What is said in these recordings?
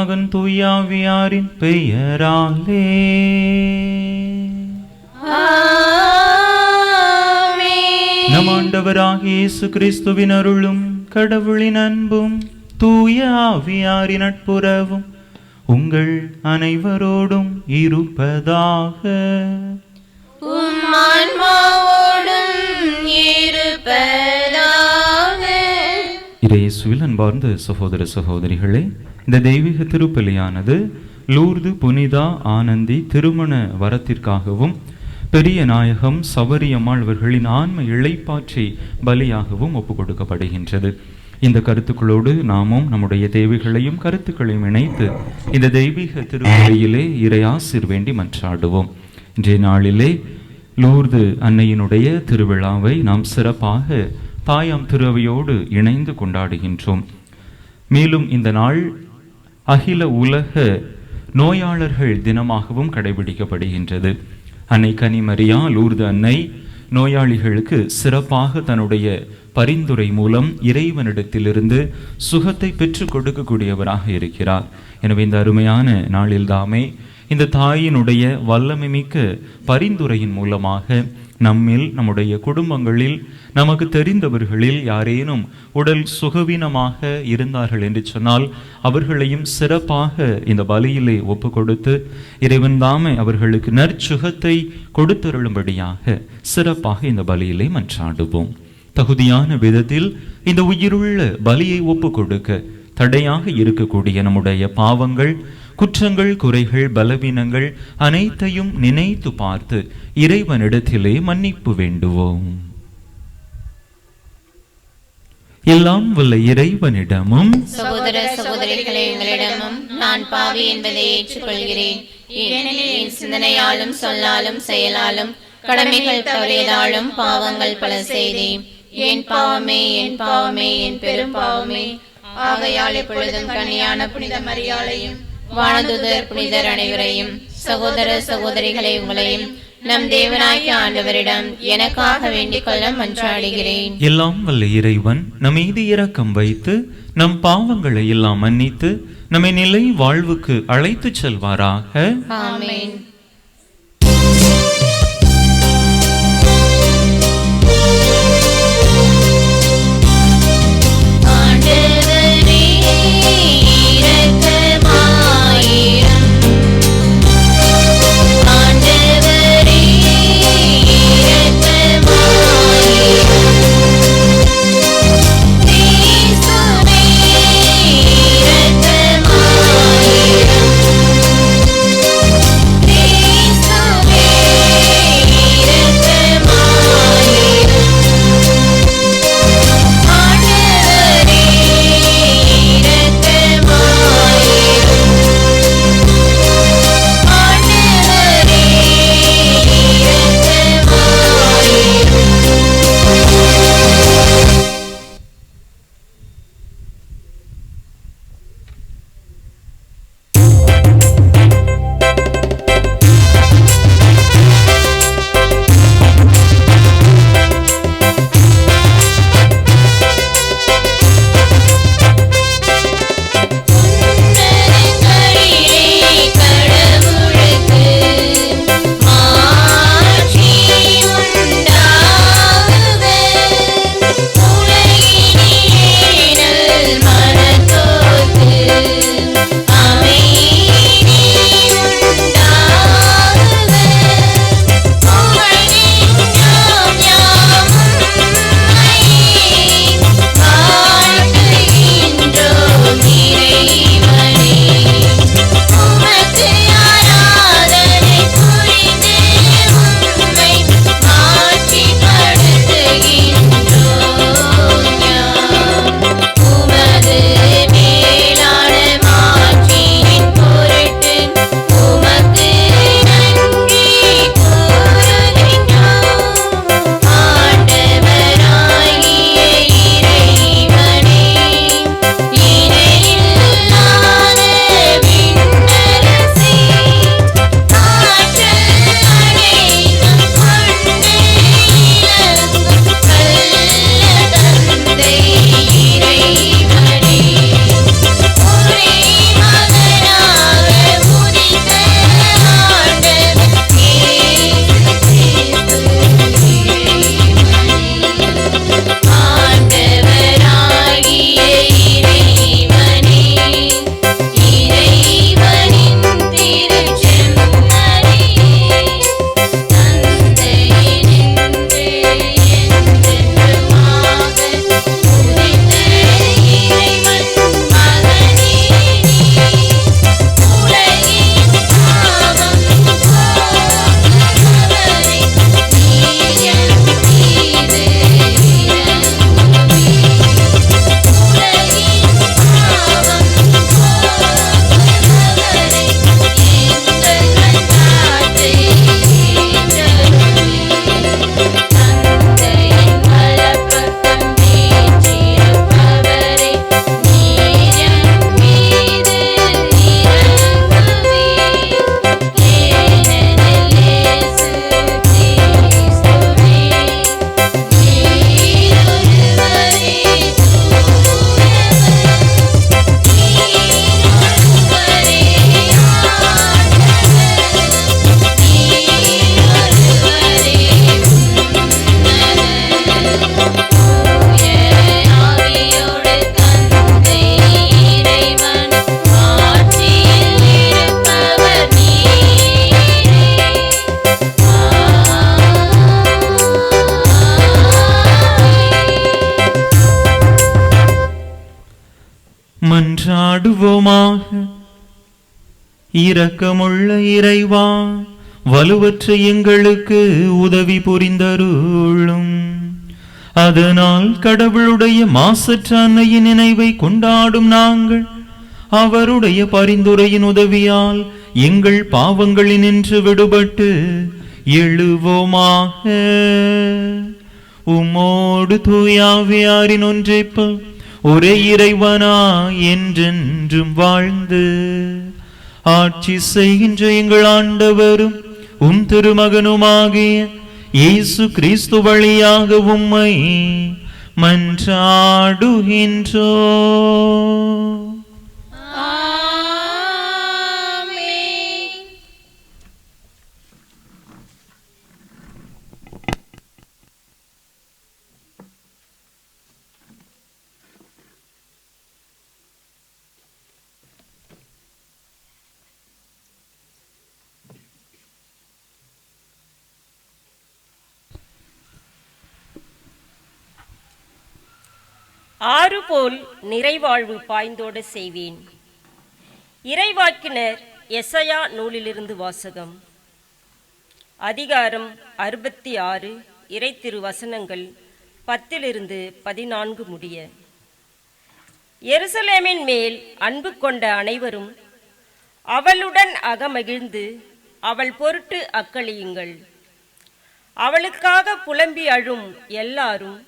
மகன் தூய ஆவியாரின் பெயராலே. நம் ஆண்டவராகிய இயேசு கிறிஸ்துவின் அருளும் கடவுளின் அன்பும் தூய ஆவியாரின் நட்புறவும் உங்கள் அனைவரோடும் இருப்பதாக. இயேசுவில் அன்பார்ந்த சகோதர சகோதரிகளே, இந்த தெய்வீக திருப்பலியானது லூர்து புனிதா ஆனந்தி திருமண வரத்திற்காகவும் பெரிய நாயகம் சபரியம்மாள் அவர்களின் ஆன்ம இளைப்பாற்றி பலியாகவும் ஒப்புக் கொடுக்கப்படுகின்றது. இந்த கருத்துக்களோடு நாமும் நம்முடைய தேவைகளையும் கருத்துக்களையும் இணைத்து இந்த தெய்வீக திருப்பலியிலே இறையாசிர் வேண்டி மன்றாடுவோம். இன்றைய நாளிலே லூர்து அன்னையினுடைய திருவிழாவை நாம் சிறப்பாக தாயாம் திருவையோடு இணைந்து கொண்டாடுகின்றோம். மேலும் இந்த நாள் அகில உலக நோயாளர்கள் தினமாகவும் கடைபிடிக்கப்படுகின்றது. அன்னை கன்னிமரியா லூர்து அன்னை நோயாளிகளுக்கு சிறப்பாக தன்னுடைய பரிந்துரை மூலம் இறைவனிடத்திலிருந்து சுகத்தை பெற்றுக் கொடுக்கக்கூடியவராக இருக்கிறார். எனவே இந்த அருமையான நாளில்தாமே இந்த தாயினுடைய வல்லமை மிக்க பரிந்துரையின் மூலமாக நம்மில், நம்முடைய குடும்பங்களில், நமக்கு தெரிந்தவர்களில் யாரேனும் உடல் சுகவீனமாக இருந்தார்கள் என்று சொன்னால் அவர்களையும் சிறப்பாக இந்த பலியிலே ஒப்பு கொடுத்து இறைவன் தாமே அவர்களுக்கு நற்சுகத்தை கொடுத்தருளும்படியாக சிறப்பாக இந்த பலியிலே மன்றாடுவோம். தகுதியான விதத்தில் இந்த உயிருள்ள பலியை ஒப்பு கொடுக்க தடையாக இருக்கக்கூடிய நம்முடைய பாவங்கள், குற்றங்கள், குறைகள், பலவீனங்கள் அனைத்தையும் நினைத்து பார்த்து இறைவனிடத்திலே மன்னிப்பு வேண்டுவோம். எல்லாம் வல்ல இறைவனிடமும் சகோதர சகோதரிகளே எங்களிடமும் நான் பாவி என்பதை ஏற்றுக்கொள்கிறேன். ஏனெனில் என் சிந்தனையாலும் சொல்லாலும் செயலாலும் கடமைகள் தவறியதாலும் பாவங்கள் பல செய்தேன். என் பாவமே, என் பாவமே, என் பெரும் பாவமே. ஆகையால் எப்பொழுதும் கன்னியான புனித மரியாளையும் வானதூதர் புனிதர் அனைவரையும் சகோதர சகோதரிகளை உங்களையும் நம் தேவனாகிய ஆண்டவரிடம் எனக்காக வேண்டிக் கொள்ள மன்றாடுகிறேன். எல்லாம் வல்ல இறைவன் நம் மீது இரக்கம் வைத்து நம் பாவங்களை எல்லாம் மன்னித்து நம்மை நிலை வாழ்வுக்கு அழைத்து செல்வாராக. ஆமென். மன்றாடுவோமாக. இரக்கமுள்ள இறைவா, வலுவற்ற எங்களுக்கு உதவி புரிந்தருளும். அதனால் கடவுளுடைய மாசற்ற அன்னையின் நினைவை கொண்டாடும் நாங்கள் அவருடைய பரிந்துரையின் உதவியால் எங்கள் பாவங்களினின்று விடுபட்டு எழுவோமாக. உம்மோடு தூயாவியாரின் ஒன்றைப்ப ஒரே இறைவனா என்றென்றும் வாழ்ந்து ஆட்சி செய்கின்ற எங்கள் ஆண்டவரும் உம் திருமகனுமாகிய இயேசு கிறிஸ்து வழியாக உம்மை மன்றாடுகின்றோம். ஆறு போல் நிறைவாழ்வு பாய்ந்தோட செய்வேன். இறைவாக்கினர் எசையா நூலிலிருந்து வாசகம். அதிகாரம் 66, இறை திருவசனங்கள் 10-14 முடிய. எருசலேமின் மேல் அன்பு கொண்ட அனைவரும் அவளுடன் அகமகிழ்ந்து அவள் பொருட்டு அக்களியுங்கள். அவளுக்காக புலம்பி அழும் எல்லாரும்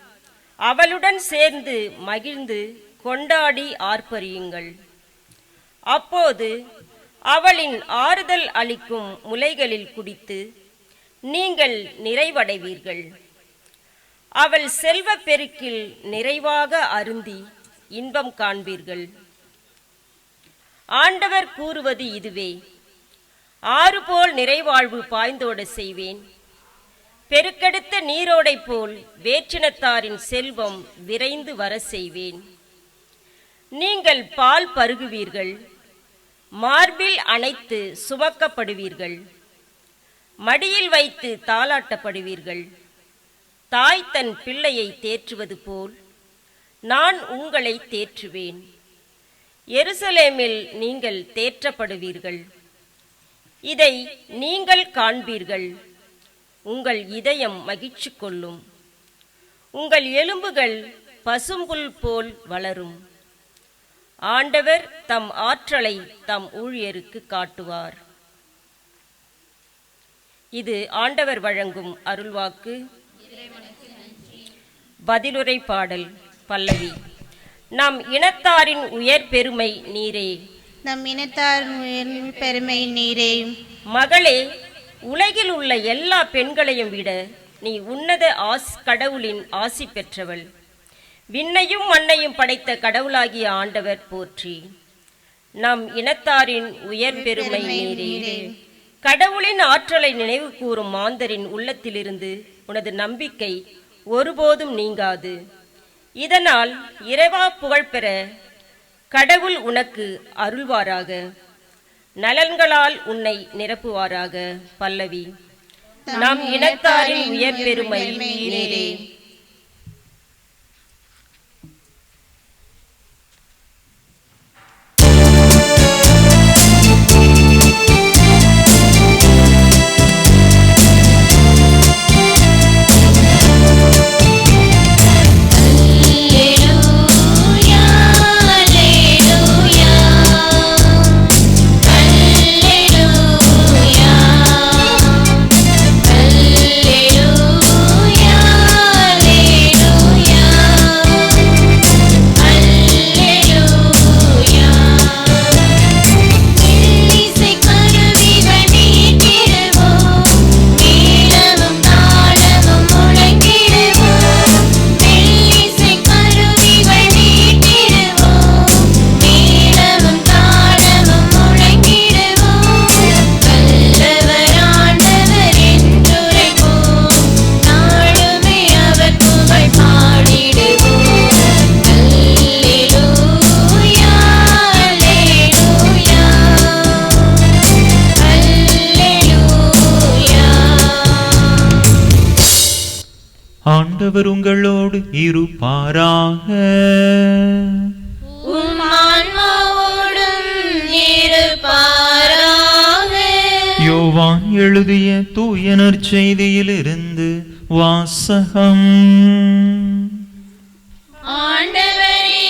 அவளுடன் சேர்ந்து மகிழ்ந்து கொண்டாடி ஆர்ப்பரியுங்கள். அப்போது அவளின் ஆறுதல் அளிக்கும் முலைகளில் குடித்து நீங்கள் நிறைவடைவீர்கள். அவள் செல்வ பெருக்கில் நிறைவாக அருந்தி இன்பம் காண்பீர்கள். ஆண்டவர் கூறுவது இதுவே: ஆறு போல் நிறைவாழ்வு பாய்ந்தோட செய்வேன். பெருக்கெடுத்த நீரோடை போல் வேற்றினத்தாரின் செல்வம் விரைந்து வர செய்வேன். நீங்கள் பால் பருகுவீர்கள், மார்பில் அணைத்து சுமக்கப்படுவீர்கள், மடியில் வைத்து தாலாட்டப்படுவீர்கள். தாய் தன் பிள்ளையை தேற்றுவது போல் நான் உங்களை தேற்றுவேன். எருசலேமில் நீங்கள் தேற்றப்படுவீர்கள். இதை நீங்கள் காண்பீர்கள். உங்கள் இதயம் மகிழ்ச்சி கொள்ளும். உங்கள் எலும்புகள் பசும்புல் போல் வளரும். ஆண்டவர் தம் ஆற்றலை தம் ஊழியருக்கு காட்டுவார். இது ஆண்டவர் வழங்கும் அருள்வாக்கு. பதிலுரை பாடல். பல்லவி. நம் இனத்தாரின் உயர் பெருமை நீரே. நம் இனத்தாரின் உயர் பெருமை நீரே. மகளே, உலகில் உள்ள எல்லா பெண்களையும் விட நீ உன்னத கடவுளின் ஆசி பெற்றவள். விண்ணையும் மண்ணையும் படைத்த கடவுளாகிய ஆண்டவர் போற்றி. நம் இனத்தாரின் உயர் பெருமை நீரே. கடவுளின் ஆற்றலை நினைவு கூறும் மாந்தரின் உள்ளத்திலிருந்து உனது நம்பிக்கை ஒருபோதும் நீங்காது. இதனால் இறைவா புகழ் பெற கடவுள் உனக்கு அருள்வாராக. நலன்களால் உன்னை நிரப்புவாராக. பல்லவி. நம் இனத்தாரின் உயர் பெருமை நீரே. ஆண்டவர் உங்களோடு இருப்பாராக. உம் யோவான் எழுதிய தூய நற்செய்தியிலிருந்து வாசகம். ஆண்டவரே,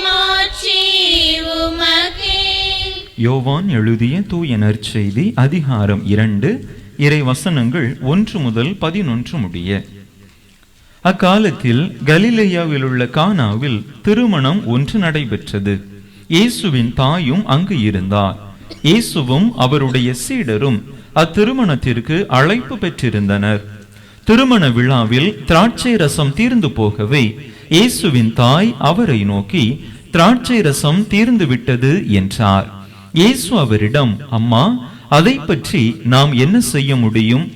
மாட்சி உமக்கே. யோவான் எழுதிய தூய நற்செய்தி அதிகாரம் 2 இறை வசனங்கள் 1 முதல் 11 முடிய. அக்காலத்தில் கலிலேயாவில் உள்ள கானாவில் திருமணம் ஒன்று நடைபெற்றது. இயேசுவின் தாயும் அங்கு இருந்தார். இயேசுவும் அவருடைய சீடரும் அத்திருமணத்திற்கு அழைப்பு பெற்றிருந்தனர். திருமண விழாவில் திராட்சை ரசம் தீர்ந்து போகவே இயேசுவின் தாய் அவரை நோக்கி, திராட்சை ரசம் தீர்ந்து விட்டது என்றார். இயேசு அவரிடம், அம்மா, அதை பற்றி நாம் என்ன செய்ய முடியும்?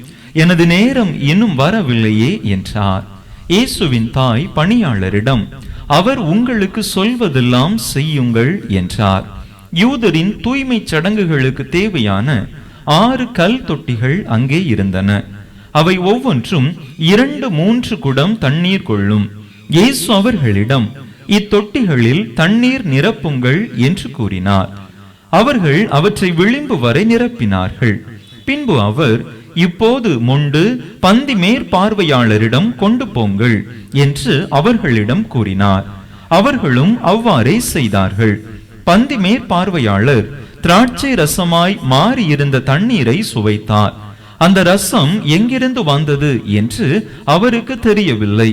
எனது நேரம் இன்னும் வரவில்லையே என்றார். இயேசுவின் தாய் பணியாளரிடம், அவர் உங்களுக்கு சொல்வதெல்லாம் செய்யுங்கள் என்றார். யூதரின் தூய்மை சடங்குகளுக்கு தேவையான 6 கல் தொட்டிகள் அங்கே இருந்தன. அவை ஒவ்வொன்றும் 2-3 குடம் தண்ணீர் கொள்ளும். இயேசு அவர்களிடம், இத்தொட்டிகளில் தண்ணீர் நிரப்புங்கள் என்று கூறினார். அவர்கள் அவற்றை விளிம்பு வரை நிரப்பினார்கள். பின்பு அவர், இப்போது மொண்டு பந்தி மேற்பார்வையாளரிடம் கொண்டு போங்கள் என்று அவர்களிடம் கூறினார். அவர்களும் அவ்வாறே செய்தார்கள். பந்தி மேற்பார்வையாளர் திராட்சை ரசமாய் மாறியிருந்த தண்ணீரை சுவைத்தார். அந்த ரசம் எங்கிருந்து வந்தது என்று அவருக்கு தெரியவில்லை.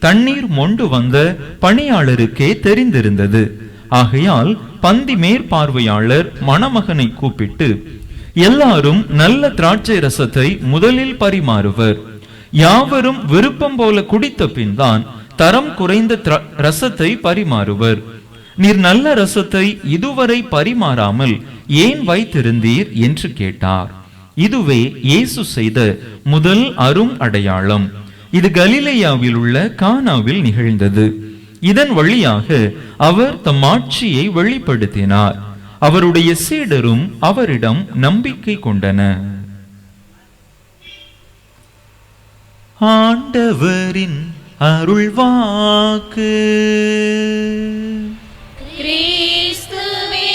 தண்ணீர் மொண்டு வந்த பணியாளருக்கே தெரிந்திருந்தது. ஆகையால் பந்தி மேற்பார்வையாளர் மணமகனை கூப்பிட்டு, எல்லாரும் நல்ல திராட்சை ரசத்தை முதலில் பரிமாறுவர். யாவரும் விருப்பம் போல குடித்த பின் தான் தரம் குறைந்த ரசத்தை பரிமாறுவர். நீர் நல்ல ரசத்தை இதுவரை பரிமாறாமல் ஏன் வைத்திருந்தீர் என்று கேட்டார். இதுவே இயேசு செய்த முதல் அரும் அடையாளம். இது கலிலேயாவில் உள்ள கானாவில் நிகழ்ந்தது. இதன் வழியாக அவர் தம் ஆட்சியை வெளிப்படுத்தினார். அவருடைய சீடரும் அவரிடம் நம்பிக்கை கொண்டனர். ஆண்டவரின் அருள்வாக்கு. கிறிஸ்துவே,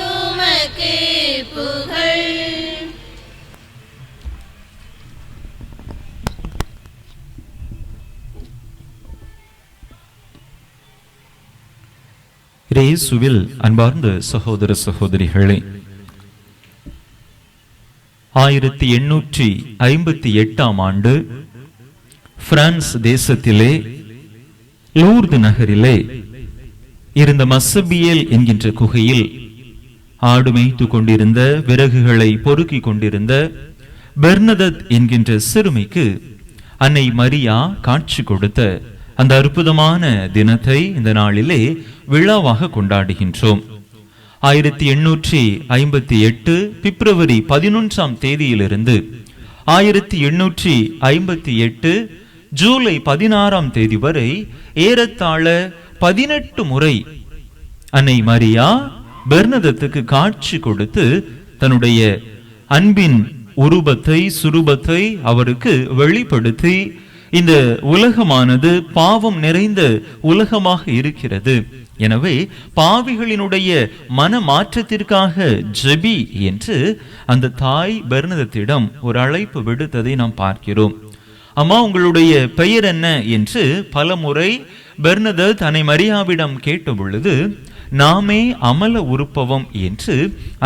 உமக்கு புகழ். இயேசுவில் அன்பார்ந்த சகோதர சகோதரிகளே, 1858ஆம் ஆண்டு பிரான்ஸ் தேசத்திலே லூர்து நகரிலே இருந்த மசபியேல் என்கின்ற குகையில் ஆடு மேய்த்து கொண்டிருந்த, விறகுகளை பொறுக்கி கொண்டிருந்த பெர்னதத் என்கின்ற சிறுமிக்கு அன்னை மரியா காட்சி கொடுத்த அந்த அற்புதமான தினத்தை இந்த நாளிலே விழாவாக கொண்டாடுகின்றோம். 1858 பிப்ரவரி 11ஆம் தேதியிலிருந்து 1858 ஜூலை 16ஆம் தேதி வரை ஏறத்தாழ 18 முறை அன்னை மரியா பெர்னதத்துக்கு காட்சி கொடுத்து தன்னுடைய அன்பின் உருவத்தை, சுரூபத்தை அவருக்கு வெளிப்படுத்தி, இந்த உலகமானது பாவம் நிறைந்த உலகமாக இருக்கிறது, எனவே பாவிகளினுடைய மன மாற்றத்திற்காக ஜெபி என்று அந்த தாய் பெர்னதத்திடம் ஒரு அழைப்பு விடுத்ததை நாம் பார்க்கிறோம். அம்மா, உங்களுடைய பெயர் என்ன என்று பல முறை பெர்னதத் அன்னை மரியாவிடம் கேட்ட பொழுது, நாமே அமல உருப்பவம் என்று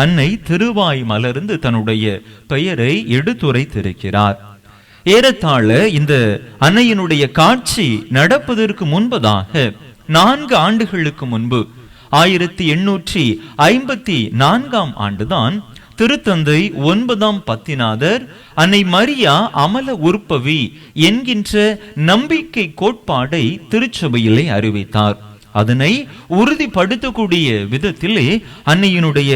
அன்னை திருவாய் மலர்ந்து தன்னுடைய பெயரை எடுத்துரைத்திருக்கிறார். ஏறத்தாழ இந்த அன்னையினுடைய காட்சி நடப்பதற்கு முன்பதாக 4 ஆண்டுகளுக்கு முன்பு 1854ஆம் ஆண்டுதான் திருத்தந்தை 9ஆம் பத்திநாதர் அன்னை மரியா அமல உருப்பவி என்கின்ற நம்பிக்கை கோட்பாடை திருச்சபையிலே அறிவித்தார். அதனை உறுதிப்படுத்தக்கூடிய விதத்திலே அன்னையினுடைய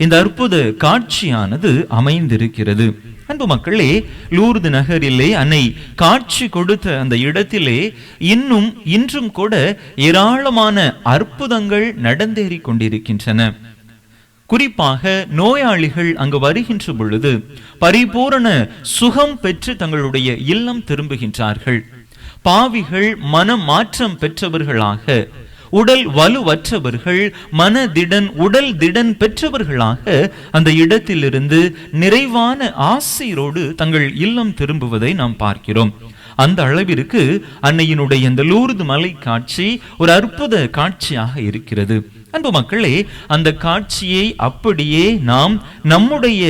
இந்த அற்புத காட்சியானது அமைந்திருக்கிறது. அன்பு மக்களே, லூர்து நகரிலே அன்னை காட்சி கொடுத்த அந்த இடத்திலே இன்றும் கூட ஏராளமான அற்புதங்கள் நடந்தேறிக் கொண்டிருக்கின்றன. குறிப்பாக நோயாளிகள் அங்கு வருகின்ற பொழுது பரிபூரண சுகம் பெற்று தங்களுடைய இல்லம் திரும்புகின்றார்கள். பாவிகள் மன மாற்றம் பெற்றவர்களாக உடல் வலுவற்றவர்கள் மனதிடன் உடல் திடன் பெற்றவர்களாக அந்த இடத்திலிருந்து நிறைவான ஆசையோடு தங்கள் இல்லம் திரும்புவதை நாம் பார்க்கிறோம். அந்த அளவிற்கு அன்னையினுடைய இந்த லூர்து மலை காட்சி ஒரு அற்புத காட்சியாக இருக்கிறது. அன்பு மக்களே, அந்த காட்சியை அப்படியே நாம் நம்முடைய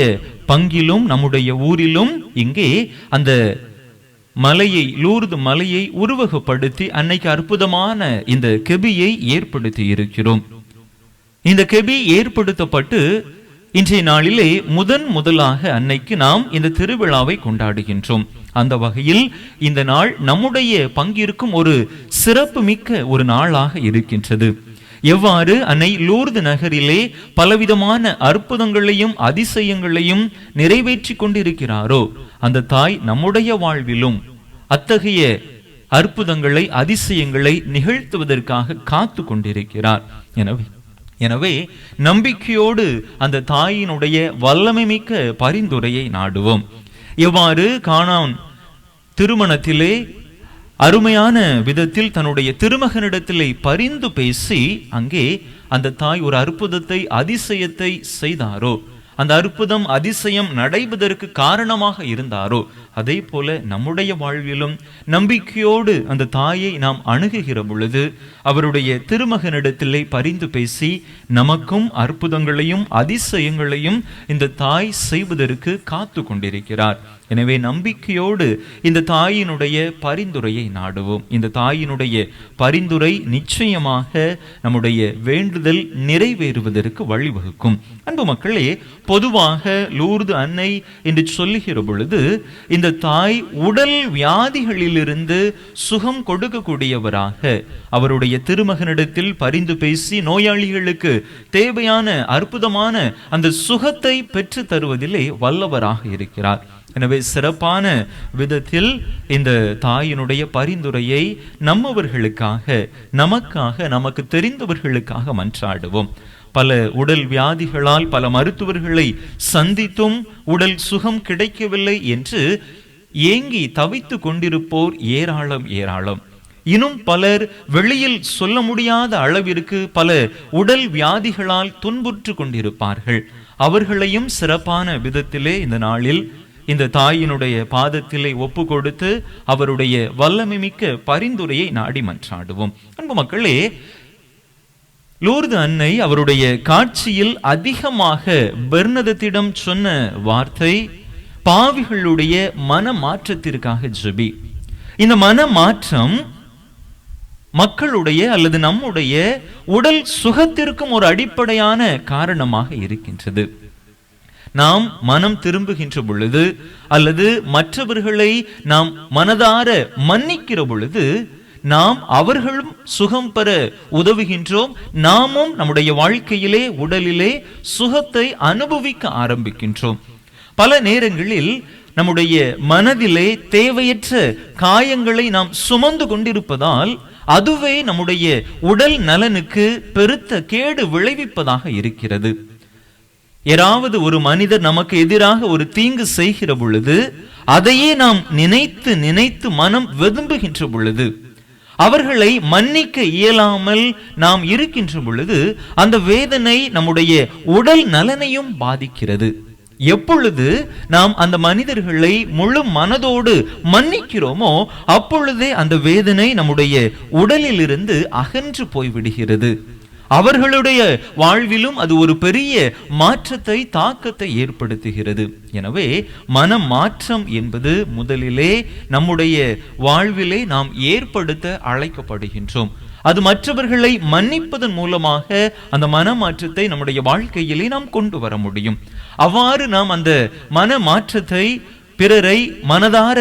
பங்கிலும் நம்முடைய ஊரிலும் இங்கே அந்த மலையை லூர்து மலையை உருவகப்படுத்தி அன்னைக்கு அற்புதமான இந்த கெபியை ஏற்படுத்தி இருக்கிறோம். இந்த கெபி ஏற்படுத்தப்பட்டு இன்றைய நாளிலே முதலாக அன்னைக்கு நாம் இந்த திருவிழாவை கொண்டாடுகின்றோம். அந்த வகையில் இந்த நாள் நம்முடைய பங்கிற்கும் ஒரு சிறப்பு மிக்க ஒரு நாளாக இருக்கின்றது. எவ்வாறு அன்னை லூர்து நகரிலே பலவிதமான அற்புதங்களையும் அதிசயங்களையும் நிறைவேற்றி கொண்டிருக்கிறாரோ, அந்த தாய் நம்முடைய வாழ்விலும் அத்தகைய அற்புதங்களை அதிசயங்களை நிகழ்த்துவதற்காக காத்து கொண்டிருக்கிறார். எனவே நம்பிக்கையோடு அந்த தாயினுடைய வல்லமை மிக்க பரிந்துரையை நாடுவோம். எவ்வாறு கானான் திருமணத்திலே அருமையான விதத்தில் தன்னுடைய திருமகனிடத்திலே பரிந்து பேசி அங்கே அந்த தாய் ஒரு அற்புதத்தை அதிசயத்தை செய்தாரோ, அந்த அற்புதம் அதிசயம் நடைபெறுவதற்கு காரணமாக இருந்தாரோ, அதே போல நம்முடைய வாழ்விலும் நம்பிக்கையோடு அந்த தாயை நாம் அணுகுகிற பொழுது அவருடைய திருமகனிடத்திலே பரிந்து பேசி நமக்கும் அற்புதங்களையும் அதிசயங்களையும் இந்த தாய் செய்வதற்கு காத்து கொண்டிருக்கிறார். எனவே நம்பிக்கையோடு இந்த தாயினுடைய பரிந்துரையை நாடுவோம். இந்த தாயினுடைய பரிந்துரை நிச்சயமாக நம்முடைய வேண்டுதல் நிறைவேறுவதற்கு வழிவகுக்கும். அன்பு மக்களே, பொதுவாக லூர்து அன்னை என்று சொல்லுகிற பொழுது இந்த தாய் உடல் வியாதிகளிலிருந்து சுகம் கொடுக்கக்கூடியவராக அவருடைய திருமகனிடத்தில் பரிந்து பேசி நோயாளிகளுக்கு தேவையான அற்புதமான அந்த சுகத்தை பெற்று தருவதிலே வல்லவராக இருக்கிறார். எனவே சிறப்பான விதத்தில் இந்த தாயினுடைய பரிந்துரையை நம்மவர்களுக்காக நமக்காக நமக்கு தெரிந்தவர்களுக்காக மன்றாடுவோம். பல உடல் வியாதிகளால் பல மருத்துவர்களை சந்தித்தும் உடல் சுகம் கிடைக்கவில்லை என்று ஏங்கி தவித்து கொண்டிருப்போர் ஏராளம். இன்னும் பலர் வெளியில் சொல்ல முடியாத அளவிற்கு பல உடல் வியாதிகளால் துன்புற்று கொண்டிருப்பார்கள். அவர்களையும் சிறப்பான விதத்திலே இந்த நாளில் இந்த தாயினுடைய பாதத்திலே ஒப்பு கொடுத்து அவருடைய வல்லமை மிக்க பரிந்துரையை நாடி மன்றாடுவோம். அன்பு மக்களே, லூர்து அன்னை அவருடைய காட்சியில் அதிகமாக பெர்னதத்திடம் சொன்ன வார்த்தை பாவிகளுடைய மன மாற்றத்திற்காக ஜெபி. இந்த மன மாற்றம் மக்களுடைய அல்லது நம்முடைய உடல் சுகத்திற்கும் ஒரு அடிப்படையான காரணமாக இருக்கின்றது. நாம் மனம் திரும்புகின்ற பொழுது அல்லது மற்றவர்களை நாம் மனதார மன்னிக்கிற பொழுது நாம் அவர்களும் சுகம் பெற உதவுகின்றோம். நாமும் நம்முடைய வாழ்க்கையிலே உடலிலே சுகத்தை அனுபவிக்க ஆரம்பிக்கின்றோம். பல நேரங்களில் நம்முடைய மனதிலே தேவையற்ற காயங்களை நாம் சுமந்து கொண்டிருப்பதால் அதுவே நம்முடைய உடல் நலனுக்கு பெருத்த கேடு விளைவிப்பதாக இருக்கிறது. யாராவது ஒரு மனிதர் நமக்கு எதிராக ஒரு தீங்கு செய்கிற பொழுது அதையே நாம் நினைத்து மனம் வெதும்புகின்ற பொழுது, அவர்களை மன்னிக்க இயலாமல் நாம் இருக்கின்ற பொழுது அந்த வேதனை நம்முடைய உடல் நலனையும் பாதிக்கிறது. எப்பொழுது நாம் அந்த மனிதர்களை முழு மனதோடு மன்னிக்கிறோமோ அப்பொழுதே அந்த வேதனை நம்முடைய உடலில் இருந்து அகன்று போய்விடுகிறது. அவர்களுடைய வாழ்விலும் அது ஒரு பெரிய மாற்றத்தை தாக்கத்தை ஏற்படுத்துகிறது. எனவே மன மாற்றம் என்பது முதலிலே நம்முடைய வாழ்விலே நாம் ஏற்படுத்த அழைக்கப்படுகின்றோம். அது மற்றவர்களை மன்னிப்பதன் மூலமாக அந்த மன மாற்றத்தை நம்முடைய வாழ்க்கையிலே நாம் கொண்டு வர முடியும். அவ்வாறு நாம் அந்த மன மாற்றத்தை பிறரை மனதார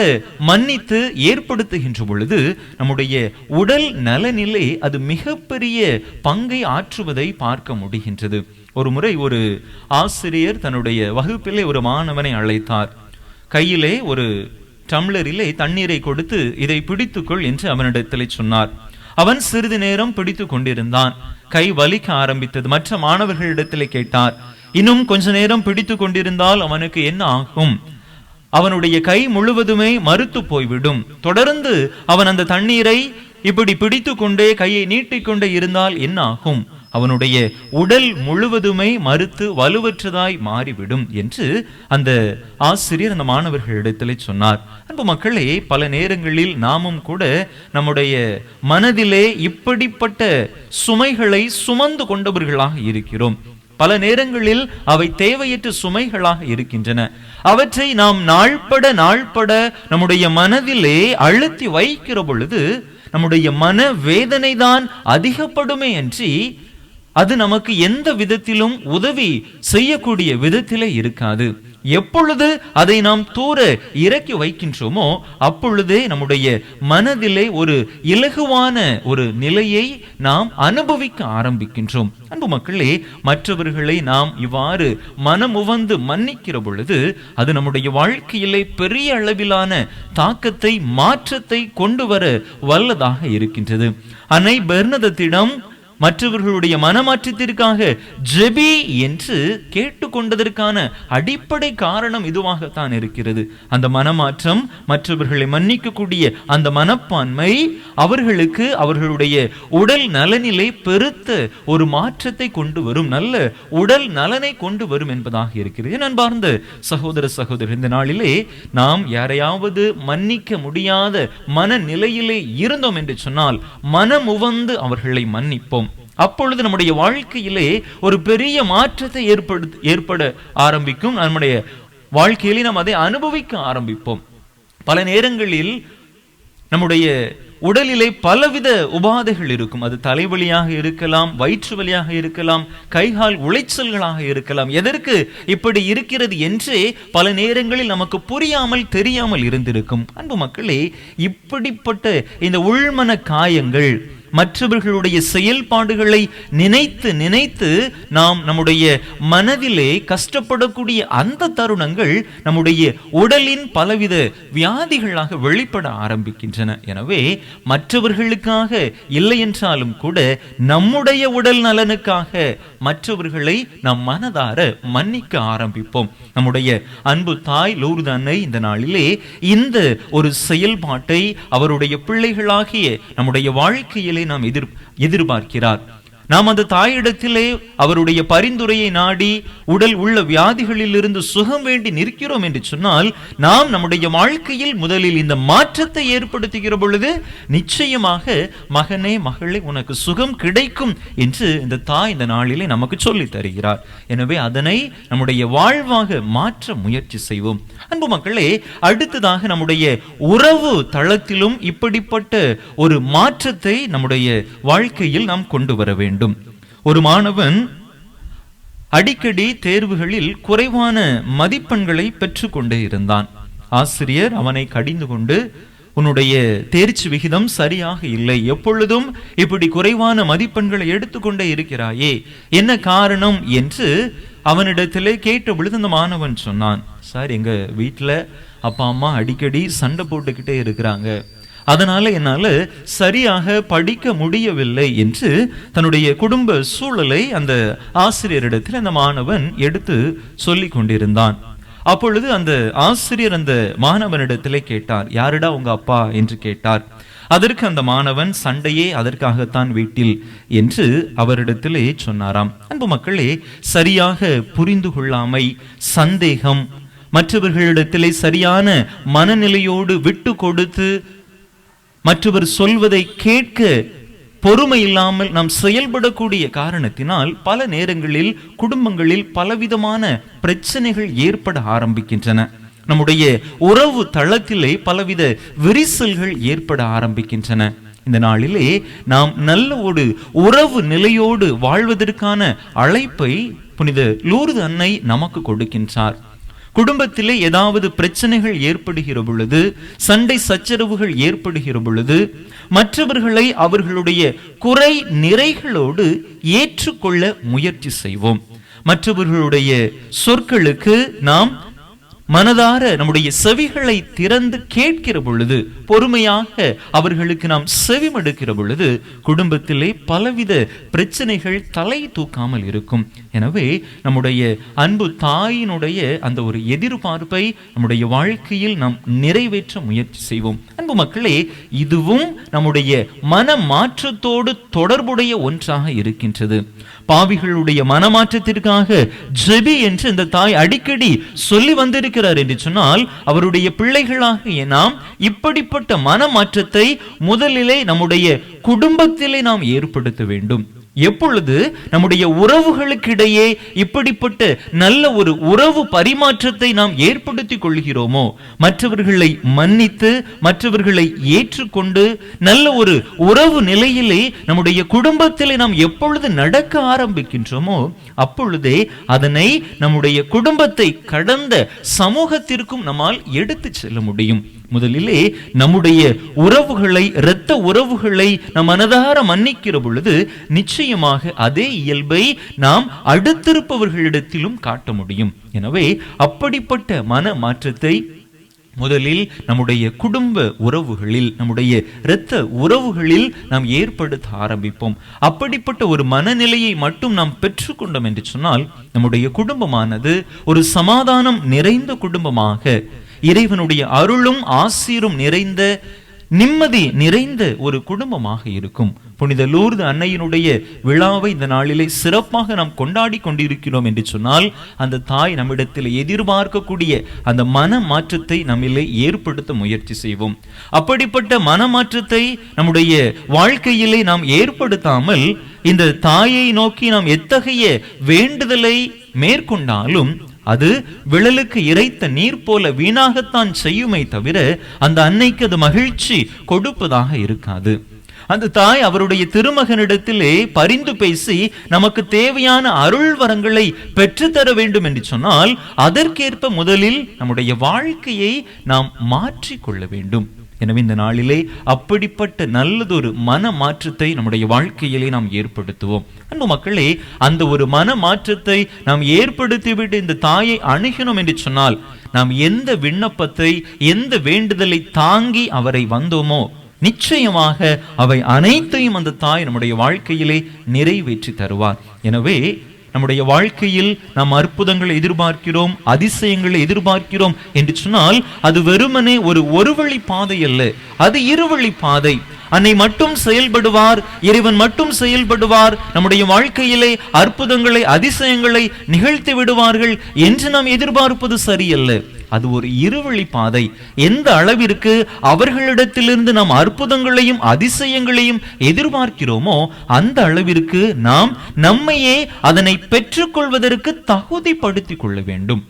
மன்னித்து ஏற்படுத்துகின்ற பொழுது நம்முடைய உடல் நலனிலே அது மிகப்பெரிய பங்கை ஆற்றுவதை பார்க்க முடிகின்றது. ஒரு முறை ஒரு ஆசிரியர் தன்னுடைய வகுப்பிலே ஒரு மாணவனை அழைத்தார். கையிலே ஒரு டம்ளரிலே தண்ணீரை கொடுத்து இதை பிடித்துக்கொள் என்று அவனிடத்திலே சொன்னார். அவன் சிறிது நேரம் பிடித்து கொண்டிருந்தான். கை வலிக்க ஆரம்பித்தது. மற்ற மாணவர்களிடத்திலே கேட்டார், இன்னும் கொஞ்ச நேரம் பிடித்து கொண்டிருந்தால் அவனுக்கு என்ன ஆகும்? அவனுடைய கை முழுவதுமே மறுத்து போய்விடும். தொடர்ந்து அவன் அந்த தண்ணீரை இப்படி பிடித்து கொண்டே கையை நீட்டிக்கொண்டே இருந்தால் என்ன ஆகும்? அவனுடைய உடல் முழுவதுமே மறுத்து வலுவற்றதாய் மாறிவிடும் என்று அந்த ஆசிரியர் அந்த மாணவர்களிடத்திலே சொன்னார். அன்பு மக்களே, பல நேரங்களில் நாமும் கூட நம்முடைய மனதிலே இப்படிப்பட்ட சுமைகளை சுமந்து கொண்டவர்களாக இருக்கிறோம். பல நேரங்களில் அவை தேவையற்ற சுமைகளாக இருக்கின்றன. அவற்றை நாம் நாள்பட நம்முடைய மனதிலே அழுத்தி வைக்கிற பொழுது நம்முடைய மன வேதனை தான் அதிகப்படுமே அன்றி அது நமக்கு எந்த விதத்திலும் உதவி செய்யக்கூடிய விதத்திலே இருக்காது. எப்பொழுது அதை நாம் தூர இறக்கி வைக்கின்றோமோ அப்பொழுதே நம்முடைய மனதிலே ஒரு இலகுவான ஒரு நிலையை நாம் அனுபவிக்க ஆரம்பிக்கின்றோம். அன்பு மக்களே, மற்றவர்களை நாம் இவ்வாறு மனமுவந்து மன்னிக்கிற பொழுது அது நம்முடைய வாழ்க்கையிலே பெரிய அளவிலான தாக்கத்தை, மாற்றத்தை கொண்டு வர வல்லதாக இருக்கின்றது. அன்னை பெர்னதத்திடம் மற்றவர்களுடைய மனமாற்றத்திற்காக ஜெபி என்று கேட்டுக்கொண்டதற்கான அடிப்படை காரணம் இதுவாகத்தான் இருக்கிறது. அந்த மனமாற்றம், மற்றவர்களை மன்னிக்கக்கூடிய அந்த மனப்பான்மை அவர்களுக்கு அவர்களுடைய உடல் நலனிலே பெருத்த ஒரு மாற்றத்தை கொண்டு வரும், நல்ல உடல் நலனை கொண்டு வரும் என்பதாக இருக்கிறது. அன்பார்ந்த சகோதர சகோதரர், இந்த நாளிலே நாம் யாரையாவது மன்னிக்க முடியாத மனநிலையிலே இருந்தோம் என்று சொன்னால் மனமுவந்து அவர்களை மன்னிப்போம். அப்பொழுது நம்முடைய வாழ்க்கையிலே ஒரு பெரிய மாற்றத்தை ஏற்பட ஆரம்பிக்கும். நம்முடைய வாழ்க்கையிலே நாம் அதை அனுபவிக்க ஆரம்பிப்போம். பல நேரங்களில் நம்முடைய உடலிலே பலவித உபாதைகள் இருக்கும். அது தலைவலியாக இருக்கலாம், வயிற்று வலியாக இருக்கலாம், கைகால் உளைச்சல்களாக இருக்கலாம். எதற்கு இப்படி இருக்கிறது என்றே பல நேரங்களில் நமக்கு புரியாமல் தெரியாமல் இருந்திருக்கும். அன்பு மக்களே, இப்படிப்பட்ட இந்த உள்மன காயங்கள், மற்றவர்களுடைய செயல்பாடுகளை நினைத்து நினைத்து நாம் நம்முடைய மனதிலே கஷ்டப்படக்கூடிய அந்த தருணங்கள் நம்முடைய உடலின் பலவித வியாதிகளாக வெளிப்பட ஆரம்பிக்கின்றன. எனவே மற்றவர்களுக்காக இல்லை என்றாலும் கூட நம்முடைய உடல் நலனுக்காக மற்றவர்களை நாம் மனதார மன்னிக்க ஆரம்பிப்போம். நம்முடைய அன்பு தாய் லூர்து அன்னை இந்த நாளிலே இந்த ஒரு செயல்பாட்டை அவருடைய பிள்ளைகளாகிய நம்முடைய வாழ்க்கையிலே நாம் எதிர்பார்க்கிறார். நாம் அந்த தாயிடத்திலே அவருடைய பரிந்துரையை நாடி உடல் உள்ள வியாதிகளில் இருந்து சுகம் வேண்டி நிற்கிறோம் என்று சொன்னால் நாம் நம்முடைய வாழ்க்கையில் முதலில் இந்த மாற்றத்தை ஏற்படுத்துகிற பொழுது நிச்சயமாக மகனே, மகளே, உனக்கு சுகம் கிடைக்கும் என்று இந்த தாய் இந்த நாளிலே நமக்கு சொல்லி தருகிறார். எனவே அதனை நம்முடைய வாழ்வாக மாற்ற முயற்சி செய்வோம். அன்பு மக்களே, அடுத்ததாக நம்முடைய உறவு தளத்திலும் இப்படிப்பட்ட ஒரு மாற்றத்தை நம்முடைய வாழ்க்கையில் நாம் கொண்டு வர வேண்டும். ஒரு மாணவன் அடிக்கடி தேர்வுகளில் குறைவான மதிப்பெண்களை பெற்றுக் கொண்டே இருந்தான். ஆசிரியர் அவனை கடிந்து கொண்டு, உன்னுடைய தேர்ச்சி விகிதம் சரியாக இல்லை, எப்பொழுதும் இப்படி குறைவான மதிப்பெண்களை எடுத்துக்கொண்டே இருக்கிறாயே, என்ன காரணம் என்று அவனிடத்திலே கேட்ட பொழுது அந்த மாணவன் சொன்னான், சார், எங்க வீட்டுல அப்பா அம்மா அடிக்கடி சண்டை போட்டுக்கிட்டே இருக்கிறாங்க, அதனால என்னால சரியாக படிக்க முடியவில்லை என்று தன்னுடைய குடும்ப சூழலை அந்த ஆசிரியரிடத்தில் அந்த மாணவன் எடுத்து சொல்லி கொண்டிருந்தான். அப்பொழுது அந்த ஆசிரியர் அந்த மாணவனிடத்திலே கேட்டார், யாருடா உங்க அப்பா என்று கேட்டார். அதற்கு அந்த மாணவன், சண்டையே அதற்காகத்தான் வீட்டில் என்று அவரிடத்திலே சொன்னாராம். அன்பு மக்களே, சரியாக புரிந்து கொள்ளாமை, சந்தேகம், மற்றவர்களிடத்திலே சரியான மனநிலையோடு விட்டு கொடுத்து மற்றவர் சொல்வதை கேட்க பொறுமை இல்லாமல் நாம் செயல்படக்கூடிய காரணத்தினால் பல நேரங்களில் குடும்பங்களில் பலவிதமான பிரச்சனைகள் ஏற்பட ஆரம்பிக்கின்றன. நம்முடைய உறவு தளத்திலே பலவித விரிசல்கள் ஏற்பட ஆரம்பிக்கின்றன. இந்த நாளிலே நாம் நல்ல ஒரு உறவு நிலையோடு வாழ்வதற்கான அழைப்பை புனித லூர்து அன்னை நமக்கு கொடுக்கின்றார். குடும்பத்திலே ஏதாவது பிரச்சனைகள் ஏற்படுகிற பொழுது, சண்டை சச்சரவுகள் ஏற்படுகிற பொழுது மற்றவர்களை அவர்களுடைய குறை நிறைகளோடு ஏற்றுக்கொள்ள முயற்சி செய்வோம். மற்றவர்களுடைய சொற்களுக்கு நாம் மனதார நம்முடைய செவிகளை திறந்து கேட்கிற பொழுது, பொறுமையாக அவர்களுக்கு நாம் செவிமடுக்கிற பொழுது, குடும்பத்திலே பலவித பிரச்சனைகள் தலை தூக்காமல் இருக்கும். எனவே நம்முடைய அன்பு தாயினுடைய அந்த ஒரு எதிர்பார்ப்பை நம்முடைய வாழ்க்கையில் நாம் நிறைவேற்ற முயற்சி செய்வோம். அன்பு மக்களே, இதுவும் நம்முடைய மன மாற்றத்தோடு தொடர்புடைய ஒன்றாக இருக்கின்றது. பாவிகளுடைய மனமாற்றத்திற்காக ஜெபி என்று இந்த தாய் அடிக்கடி சொல்லி வந்திருக்கிறார் என்று சொன்னால், அவருடைய பிள்ளைகளாக நாம் இப்படிப்பட்ட மனமாற்றத்தை முதலிலே நம்முடைய குடும்பத்திலே நாம் ஏற்படுத்த வேண்டும். எப்பொழுது நம்முடைய உறவுகளுக்கிடையே இப்படிப்பட்ட நல்ல ஒரு உறவு பரிமாற்றத்தை நாம் ஏற்படுத்தி கொள்கிறோமோ, மற்றவர்களை மன்னித்து மற்றவர்களை ஏற்றுக்கொண்டு நல்ல ஒரு உறவு நிலையிலே நம்முடைய குடும்பத்திலே நாம் எப்பொழுது நடக்க ஆரம்பிக்கின்றோமோ, அப்பொழுதே அதனை நம்முடைய குடும்பத்தை கடந்த சமூகத்திற்கும் நம்மால் எடுத்து செல்ல முடியும். முதலிலே நம்முடைய உறவுகளை, இரத்த உறவுகளை நம் மனதார மன்னிக்கிற பொழுது நிச்சயமாக அதே இயல்பை நாம் அடுத்திருப்பவர்களிடத்திலும் காட்ட முடியும். எனவே அப்படிப்பட்ட மன மாற்றத்தை முதலில் நம்முடைய குடும்ப உறவுகளில், நம்முடைய இரத்த உறவுகளில் நாம் ஏற்படுத்த ஆரம்பிப்போம். அப்படிப்பட்ட ஒரு மனநிலையை மட்டும் நாம் பெற்றுக்கொண்டோம் என்று சொன்னால், நம்முடைய குடும்பமானது ஒரு சமாதானம் நிறைந்த குடும்பமாக, இறைவனுடைய அருளும் ஆசீரும் நிறைந்த, நிம்மதி நிறைந்த ஒரு குடும்பமாக இருக்கும். புனித லூர்து அன்னையினுடைய விழாவை இந்த நாளிலே சிறப்பாக நாம் கொண்டாடி கொண்டிருக்கிறோம் என்று சொன்னால், அந்த தாய் நம்மிடத்தில் எதிர்பார்க்கக்கூடிய அந்த மன மாற்றத்தை நம்மிலே ஏற்படுத்த முயற்சி செய்வோம். அப்படிப்பட்ட மன மாற்றத்தை நம்முடைய வாழ்க்கையிலே நாம் ஏற்படுத்தாமல் இந்த தாயை நோக்கி நாம் எத்தகைய வேண்டுதலை மேற்கொண்டாலும் அது விழலுக்கு இறைத்த நீர் போல வீணாகத்தான் செய்யுமே தவிர அந்த அன்னைக்கு அது மகிழ்ச்சி கொடுப்பதாக இருக்காது. அந்த தாய் அவருடைய திருமகனிடத்திலே பரிந்து பேசி நமக்கு தேவையான அருள் வரங்களை பெற்றுத்தர வேண்டும் என்று சொன்னால், அதற்கேற்ப முதலில் நம்முடைய வாழ்க்கையை நாம் மாற்றிக்கொள்ள வேண்டும். எனவே இந்த நாளிலே அப்படிப்பட்ட நல்லதொரு மன மாற்றத்தை நம்முடைய வாழ்க்கையிலே நாம் ஏற்படுத்துவோம். அன்பு மக்களே, அந்த ஒரு மன மாற்றத்தை நாம் ஏற்படுத்திவிட்டு இந்த தாயை அணுகினோம் என்று சொன்னால், நாம் எந்த விண்ணப்பத்தை, எந்த வேண்டுதலை தாங்கி அவரை வந்தோமோ, நிச்சயமாக அவை அனைத்தையும் அந்த தாய் நம்முடைய வாழ்க்கையிலே நிறைவேற்றி தருவார். எனவே நம்முடைய வாழ்க்கையில் நாம் அற்புதங்களை எதிர்பார்க்கிறோம், அதிசயங்களை எதிர்பார்க்கிறோம் என்று சொன்னால், அது வெறுமனே ஒரு வழி பாதை அல்ல, அது இருவழி பாதை. அன்னை மட்டும் செயல்படுவார், இறைவன் மட்டும் செயல்படுவார், நம்முடைய வாழ்க்கையிலே அற்புதங்களை, அதிசயங்களை நிகழ்த்தி விடுவார்கள் என்று நாம் எதிர்பார்ப்பது சரியல்ல. அது ஒரு இருவழி பாதை. எந்த அளவிற்கு அவர்களிடத்திலிருந்து நாம் அற்புதங்களையும் அதிசயங்களையும் எதிர்பார்க்கிறோமோ, அந்த அளவிற்கு நாம் நம்மையே அதனை பெற்றுக்கொள்வதற்கு தகுதிப்படுத்திக் கொள்ள வேண்டும்.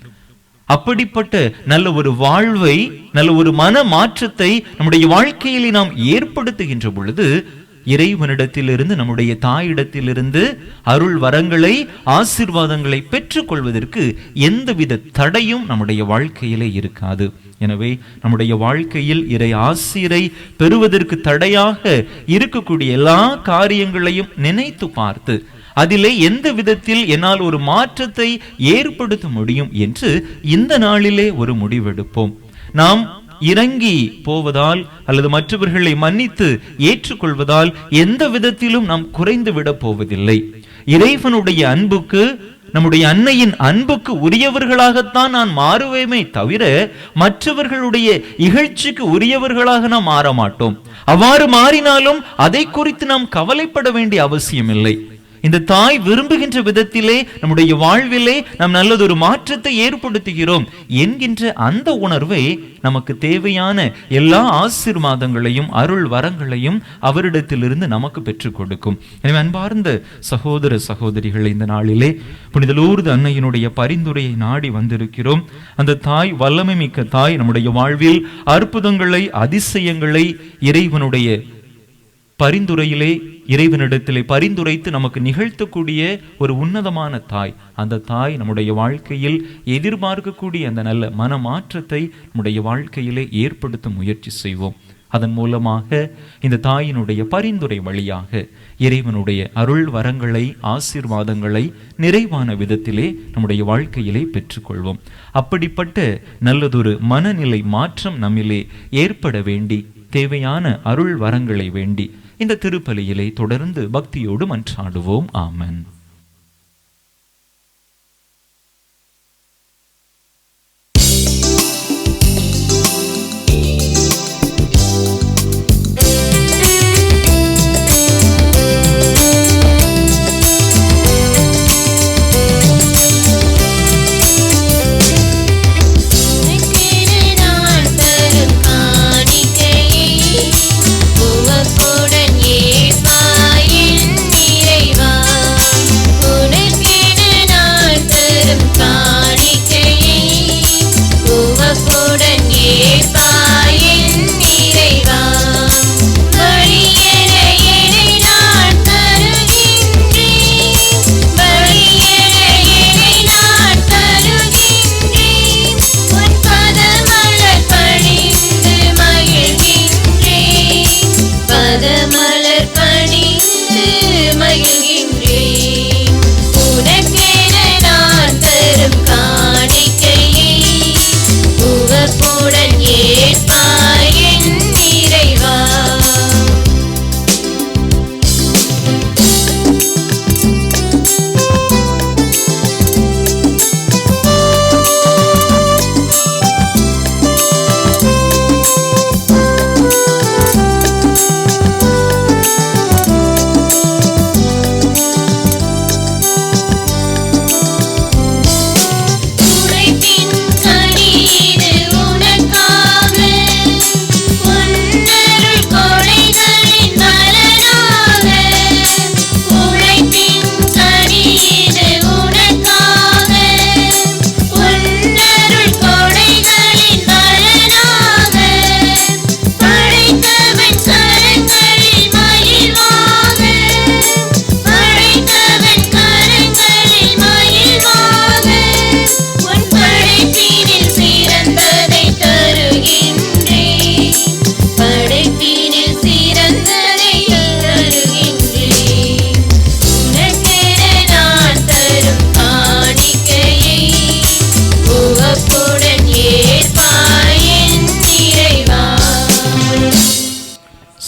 அப்படிப்பட்ட நல்ல ஒரு வாழ்வை, நல்ல ஒரு மன மாற்றத்தை நம்முடைய வாழ்க்கையிலே நாம் ஏற்படுத்துகின்ற பொழுது, இறைவனிடத்திலிருந்து, நம்முடைய தாயிடத்திலிருந்து அருள் வரங்களை, ஆசீர்வாதங்களை பெற்றுக் கொள்வதற்கு எந்தவித தடையும் நம்முடைய வாழ்க்கையிலே இருக்காது. எனவே நம்முடைய வாழ்க்கையில் இறை ஆசீரை பெறுவதற்கு தடையாக இருக்கக்கூடிய எல்லா காரியங்களையும் நினைத்து பார்த்து, அதிலே எந்த விதத்தில் என்னால் ஒரு மாற்றத்தை ஏற்படுத்த முடியும் என்று இந்த நாளிலே ஒரு முடிவெடுப்போம். நாம் இறங்கி போவதால் அல்லது மற்றவர்களை மன்னித்து ஏற்றுக்கொள்வதால் எந்த விதத்திலும் நாம் குறைந்து விட போவதில்லை. இறைவனுடைய அன்புக்கு, நம்முடைய அன்னையின் அன்புக்கு உரியவர்களாகத்தான் நான் மாறுவேமே தவிர மற்றவர்களுடைய இகழ்ச்சிக்கு உரியவர்களாக நாம் மாற மாட்டோம். அவ்வாறு மாறினாலும் அதை குறித்து நாம் கவலைப்பட வேண்டிய அவசியம் இல்லை. இந்த தாய் விரும்புகின்ற விதத்திலே நம்முடைய வாழ்விலே நாம் நல்லதொரு மாற்றத்தை ஏற்படுத்துகிறோம் என்கின்ற அந்த உணர்வை நமக்கு தேவையான எல்லா ஆசீர்வாதங்களையும் அருள் வரங்களையும் அவரிடத்திலிருந்து நமக்கு பெற்றுக் கொடுக்கும். எனவே அன்பார்ந்த சகோதர சகோதரிகளை, இந்த நாளிலே புனித லூர்து அன்னையினுடைய பரிந்துரையை நாடி வந்திருக்கிறோம். அந்த தாய் வல்லமை மிக்க தாய், நம்முடைய வாழ்வில் அற்புதங்களை, அதிசயங்களை இறைவனுடைய பரிந்துரையிலே, இறைவனிடத்திலே பரிந்துரைத்து நமக்கு நிகழ்த்தக்கூடிய ஒரு உன்னதமான தாய். அந்த தாய் நம்முடைய வாழ்க்கையில் எதிர்பார்க்கக்கூடிய அந்த நல்ல மன மாற்றத்தை நம்முடைய வாழ்க்கையிலே ஏற்படுத்த முயற்சி செய்வோம். அதன் மூலமாக இந்த தாயினுடைய பரிந்துரை வழியாக இறைவனுடைய அருள் வரங்களை, ஆசீர்வாதங்களை நிறைவான விதத்திலே நம்முடைய வாழ்க்கையிலே பெற்றுக்கொள்வோம். அப்படிப்பட்ட நல்லதொரு மனநிலை மாற்றம் நம்மிலே ஏற்பட வேண்டி தேவையான அருள் வரங்களை வேண்டி இந்த திருப்பலியிலே தொடர்ந்து பக்தியோடு மன்றாடுவோம். ஆமென்.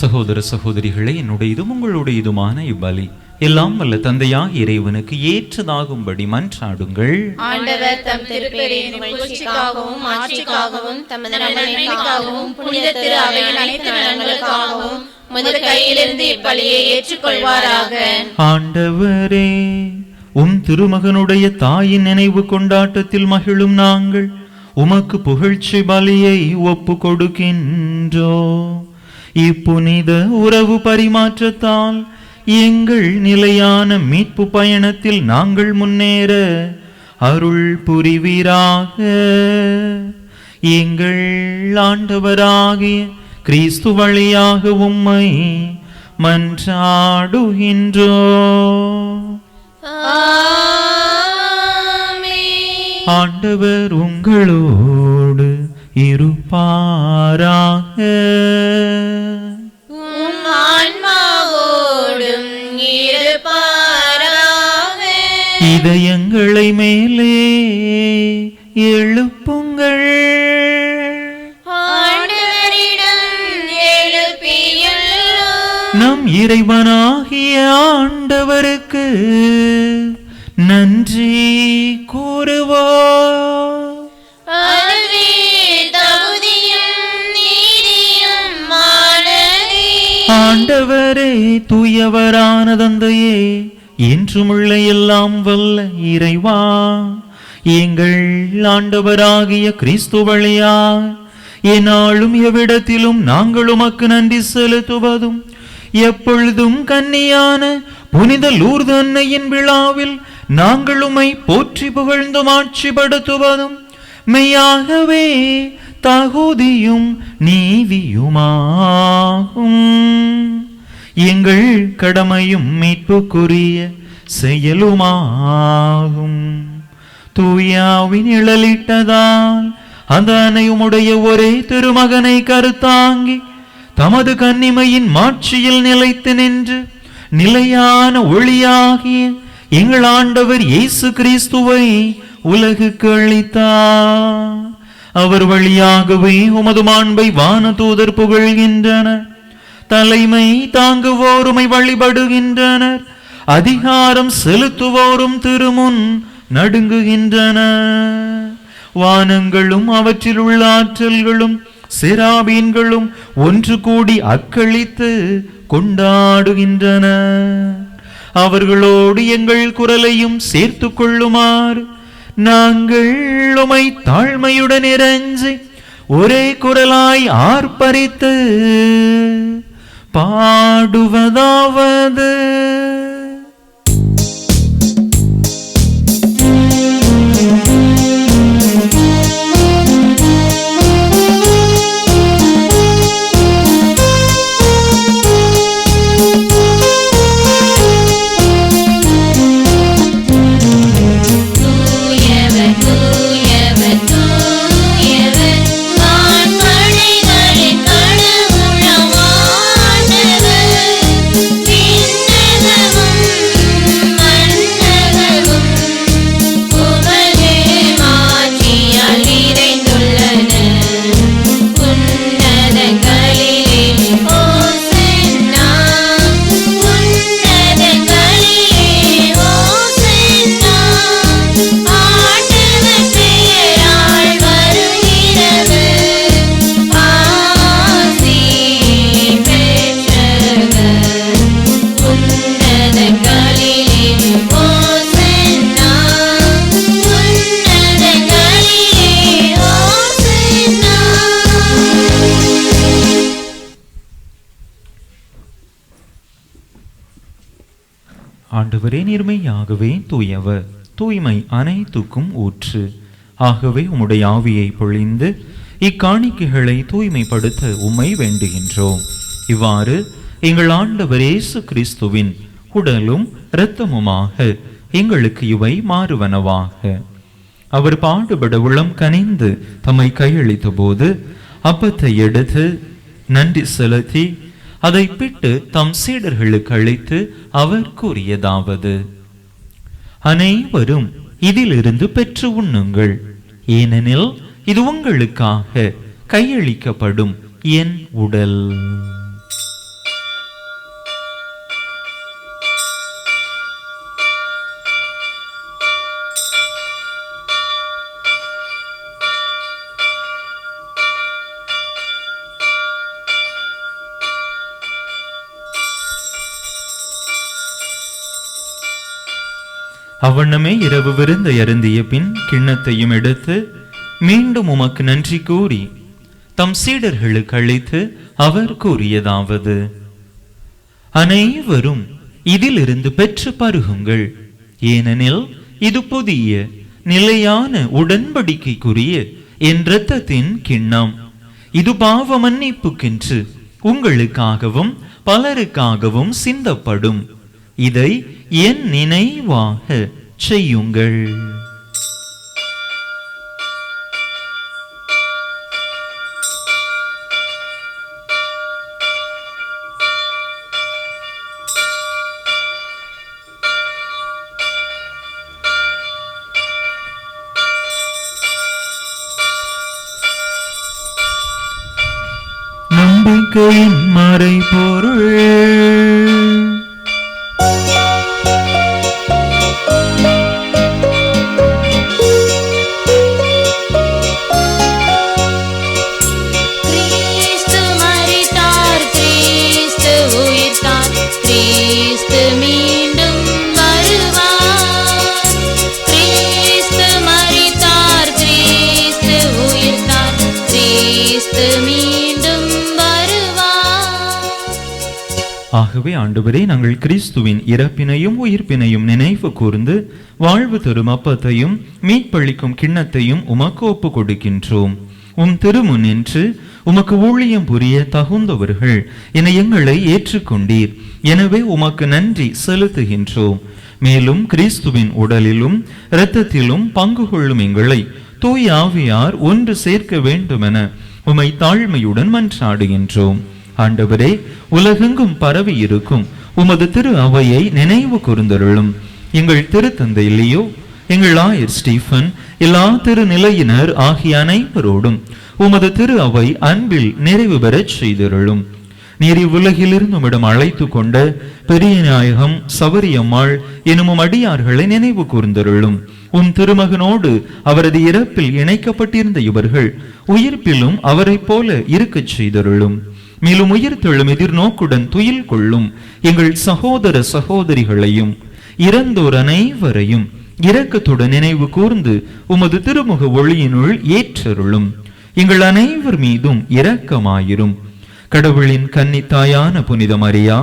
சகோதர சகோதரிகளே, என்னுடையதும் உங்களுடையதுமான இவ்வலி எல்லாம் வல்ல தந்தையாக இறைவனுக்கு ஏற்றதாகும்படி மன்றாடுங்கள். ஆண்டவர் தம் திருப்பெயரின் புகழ்ச்சிக்காகவும் ஆட்சிக்காகவும் தமது நன்மைக்காகவும் புனித திரு அவையின் அனைத்து நலன்களுக்காகவும் உமது கையிலிருந்து இப்பலியை ஏற்றுக்கொள்வாராக. ஆண்டவரே, உம் திருமகனுடைய தாயின் நினைவு கொண்டாட்டத்தில் மகிழும் நாங்கள் உமக்கு புகழ்ச்சி பலியை ஒப்பு கொடுக்கின்றோம். இப்புனித உறவு பரிமாற்றத்தால் எங்கள் நிலையான மீட்பு பயணத்தில் நாங்கள் முன்னேற அருள் புரிவீராக. எங்கள் ஆண்டவராகிய கிறிஸ்து வழியாக உம்மை மன்றாடுகின்றோம். ஆண்டவர் உங்களோடு இருப்பாராக. இதயங்களை மேலே எழுப்புங்கள். நம் இறைவனாகிய ஆண்டவருக்கு நன்றி கூறுவோம். ஆண்டவரே, தூயவரான தந்தையே, என்றுமுள்ள எல்லாம் வல்ல இறைவா, எங்கள் ஆண்டவராகிய கிறிஸ்து வழியா என்னாலும் எவ்விடத்திலும் நாங்கள் உமக்கு நன்றி செலுத்துவதும் எப்பொழுதும் கன்னியான புனித லூர்து அன்னையின் விழாவில் நாங்கள் உம்மை போற்றி புகழ்ந்தும் ஆட்சிப்படுத்துவதும் மெய்யாகவே தகுதியும் நீதியுமாகும். எங்கள் கடமையும் மீட்புக்குரிய செயலுமாகும். தூயாவின் நிழலிட்டதால் அந்த அன்னையுடைய ஒரே திருமகனை கருத்தாங்கி தமது கன்னிமையின் மாட்சியில் நிலைத்து நின்று நிலையான ஒளியாகிய எங்கள் ஆண்டவர் இயேசு கிறிஸ்துவை உலகுக்கு அளித்தார். அவர் வழியாகவே உமது மாண்பை வானதூதர் புகழ்கின்றனர். தலைமை தாங்குவோருமை வழிபடுகின்றனர். அதிகாரம் செலுத்துவோரும் திருமுன் நடுங்குகின்றனர். வானங்களும் அவற்றில் உள்ள ஆற்றல்களும் செராபீன்களும் ஒன்று கூடி அக்களித்து கொண்டாடுகின்றனர். அவர்களோடு எங்கள் குரலையும் சேர்த்து கொள்ளுமாறு நாங்கள் உமை தாழ்மையுடன் இறைஞ்சி ஒரே குரலாய் ஆர்ப்பரித்து பாடுவதாவது: ஆண்டவரே நீர்மையாகவே தூயவர், தூய்மை அனைத்துக்கும் ஊற்று. ஆகவே உம்முடைய ஆவியை பொழிந்து இக்காணிக்கைகளை தூய்மைப்படுத்த உம்மை வேண்டுகின்றோம். இவ்வாறு எங்கள் ஆண்டவர் இயேசு கிறிஸ்துவின் உடலும் இரத்தமுமாக எங்களுக்கு இவை மாறுவனவாக. அவர் பாடுபட உளம் கனிந்து தம்மை கையளித்த போது அப்பத்தை எடுத்து நன்றி செலுத்தி அதை பிட்டு தம் சீடர்களுக்கு அளித்து அவர் கூறியதாவது: அனைவரும் இதிலிருந்து பெற்று உண்ணுங்கள், ஏனெனில் இது உங்களுக்காக கையளிக்கப்படும் என் உடல். அவ்வண்ணமே இரவு விருந்தை அருந்திய பின் கிண்ணத்தையும் எடுத்து மீண்டும் உமக்கு நன்றி கூறி தம் சீடர்களுக்கு அளித்து அவர் கூறியதாவது: அனைவரும் இதிலிருந்து பெற்று பருகுங்கள், ஏனெனில் இது புதிய நிலையான உடன்படிக்கைக்குரிய என் இரத்தத்தின் கிண்ணம். இது பாவ மன்னிப்புக்கென்று உங்களுக்காகவும் பலருக்காகவும் சிந்தப்படும். இதை என் நினைவாக செய்யுங்கள். நம்பிக்கையின் மறைபொருள். ஆகவே ஆண்டவரே, நாங்கள் கிறிஸ்துவின் இறப்பினையும் உயிர்ப்பினையும் நினைவு கூர்ந்து வாழ்வு தரும் அப்பத்தையும் மீட்பளிக்கும் கிண்ணத்தையும் உமக்கு ஒப்பு கொடுக்கின்றோம். உம் திருமுன் நின்று உமக்கு ஊழியம் புரிய தகுந்தவர்கள் என எங்களை ஏற்றுக்கொண்டீர். எனவே உமக்கு நன்றி செலுத்துகின்றோம். மேலும் கிறிஸ்துவின் உடலிலும் இரத்தத்திலும் பங்கு கொள்ளும் எங்களை தூய ஆவியார் ஒன்று சேர்க்க வேண்டுமென உமை தாழ்மையுடன் மன்றாடுகின்றோம். ஆண்டவரே, உலகெங்கும் பரவி இருக்கும் உமது திரு அவையை நினைவு கூர்ந்தருளும். எங்கள் திருத்தந்தை லியோ, எங்கள் ஆயர் ஸ்டீஃபன், எல்லா திருநிலையினர் ஆகிய அனைவரோடும் உமது திரு அவை அன்பில் நிறைவு பெறச் செய்தருளும். நீர் இவ்வுலகிலிருந்து உம்மிடம் அழைத்து கொண்ட பெரிய நாயகம் சபரியம்மாள் எனும் அடியார்களை நினைவு கூர்ந்தருளும். உம் திருமகனோடு அவரது இறப்பில் இணைக்கப்பட்டிருந்த இவர்கள் உயிர்ப்பிலும் அவரை போல இருக்கச் செய்தருளும். மேலும் உயிர்த்தெழும் எதிர்நோக்குடன் துயில் கொள்ளும் எங்கள் சகோதர சகோதரிகளையும் இறந்தோர் அனைவரையும் இரக்கத்துடன் நினைவு கூர்ந்து உமது திருமுக ஒளியினுள் ஏற்றருளும். எங்கள் அனைவர் மீதும் இரக்கமாயிரும். கடவுளின் கன்னித்தாயான புனித மரியா,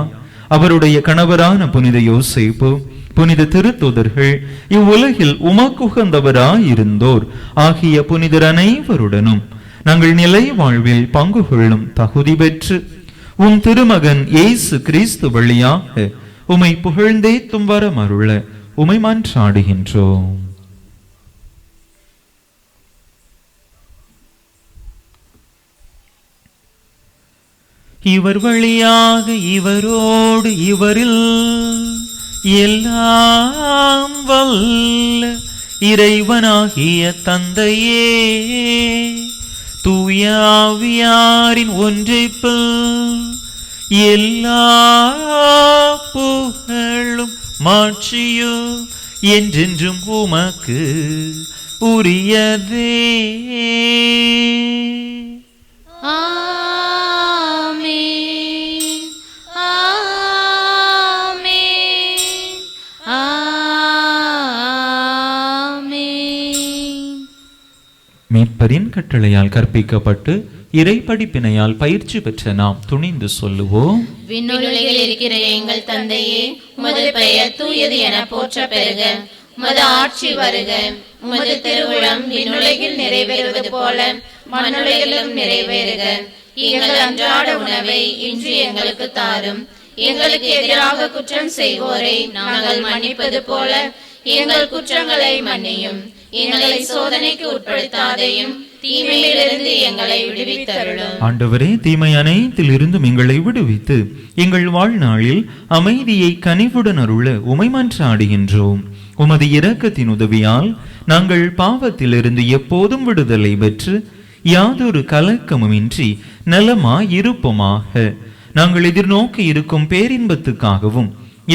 அவருடைய கணவரான புனித யோசேப்பு, புனித திருத்தூதர்கள், இவ்வுலகில் உமக்குகந்தவராயிருந்தோர் ஆகிய புனிதர் அனைவருடனும் நாங்கள் நிலை வாழ்வில் பங்கு கொள்ளும் தகுதி பெற்று உம் திருமகன் இயேசு கிறிஸ்து வழியாக உமை புகழ்ந்தேத்தும் வரமருள உமை மன்றாடுகின்றோம். இவர் வழியாக இவரோடு இவரில் எல்லாம் வல்ல இறைவனாகிய தந்தையே, தூய ஆவியாரின் ஒன்றிப்பில் எல்லா புகழும் மாட்சியும் என்றென்றும் உமக்கு உரியதே. மீட்பரின் கட்டளையால் கற்பிக்கப்பட்டு இறை படிப்பினையால் பயிற்சி பெற்ற நாம் துணிந்து சொல்லுவோம். விண்ணுலகில் இருக்கிற எங்கள் தந்தையே, உமது பெயர் தூயது என போற்ற பெறுக. உமது ஆட்சி வருக. உமது திருவுளம் விண்ணுலகில் நிறைவேறுவது போல மண்ணுலகிலும் நிறைவேறுக. எங்கள் அன்றாட உணவை இன்று எங்களுக்கு தாரும். எங்களுக்கு எதிராக குற்றம் செய்வோரை நாங்கள் மன்னிப்பது போல எங்கள் குற்றங்களை மன்னியும். எங்களை சோதனைக்கு உட்படுத்தாதையும் தீமையிலிருந்து எங்களை விடுவித்தருளும். ஆண்டவரே, தீமை அனைத்தில் இருந்தும் எங்களை விடுவித்து எங்கள் வாழ்நாளில் அமைதியை கனிவுடன் அருள உமை மன்றாடுகின்றோம். உமது இரக்கத்தின் உதவியால் நாங்கள் பாவத்திலிருந்து எப்போதும் விடுதலை பெற்று யாதொரு கலக்கமுமின்றி நலமாய் இருப்போமாக. நாங்கள் எதிர்நோக்கி இருக்கும் பேரின்பத்துக்காகவும்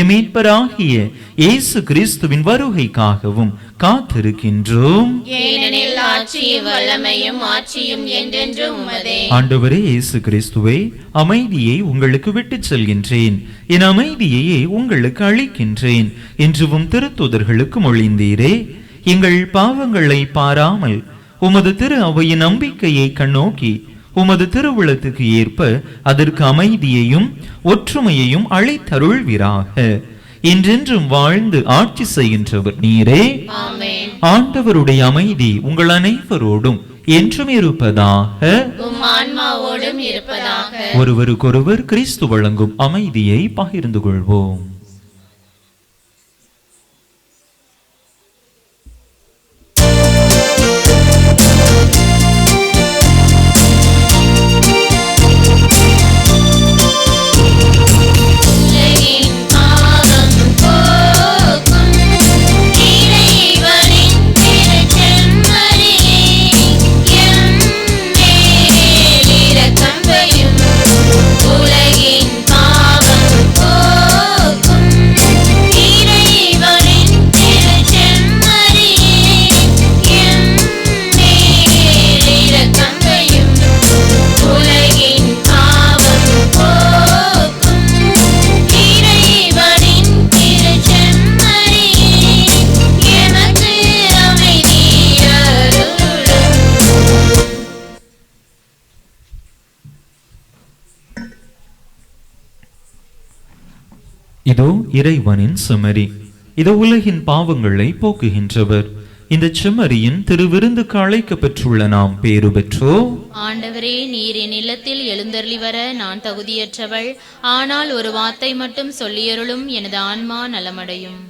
மீட்பராகிய இயேசு கிறிஸ்துவின் வருகைக்காகவும் காத்திருக்கின்றோம். ஏனெனில் ஆட்சியும் வல்லமையும் ஆட்சியும் என்றென்றும் உமதே. ஆண்டவரே இயேசு கிறிஸ்துவே, அமைதியை உங்களுக்கு விட்டுச் செல்கின்றேன், என் அமைதியையே உங்களுக்கு அளிக்கின்றேன் என்றும் திருத்தூதர்களுக்கு மொழிந்தீரே. எங்கள் பாவங்களை பாராமல் உமது திரு அவையின் நம்பிக்கையை கண்ணோக்கி உமது திருவுளத்துக்கு ஏற்ப அதற்கு அமைதியையும் ஒற்றுமையையும் அளித்தருள்வீராக. என்றென்றும் வாழ்ந்து ஆட்சி செய்கின்றவர் நீரே. ஆமென். ஆண்டவருடைய அமைதி உங்கள் அனைவரோடும் என்றும் இருப்பதாக. உம் ஆன்மாவோடும் இருப்பதாக. ஒருவருக்கொருவர் கிறிஸ்து வழங்கும் அமைதியை பகிர்ந்து கொள்வோம். இதோ இறைவனின் செம்மறி, இதோ உலகின் பாவங்களை போக்குகின்றவர். இந்த செம்மறியின் திருவிருந்துக்கு அழைக்க பெற்றுள்ள நாம் பேறு பெற்றோ. ஆண்டவரே, நீர் என் இல்லத்தில் எழுந்தருளி வர நான் தகுதியற்றவள். ஆனால் ஒரு வார்த்தை மட்டும் சொல்லியருளும், எனது ஆன்மா நலமடையும்.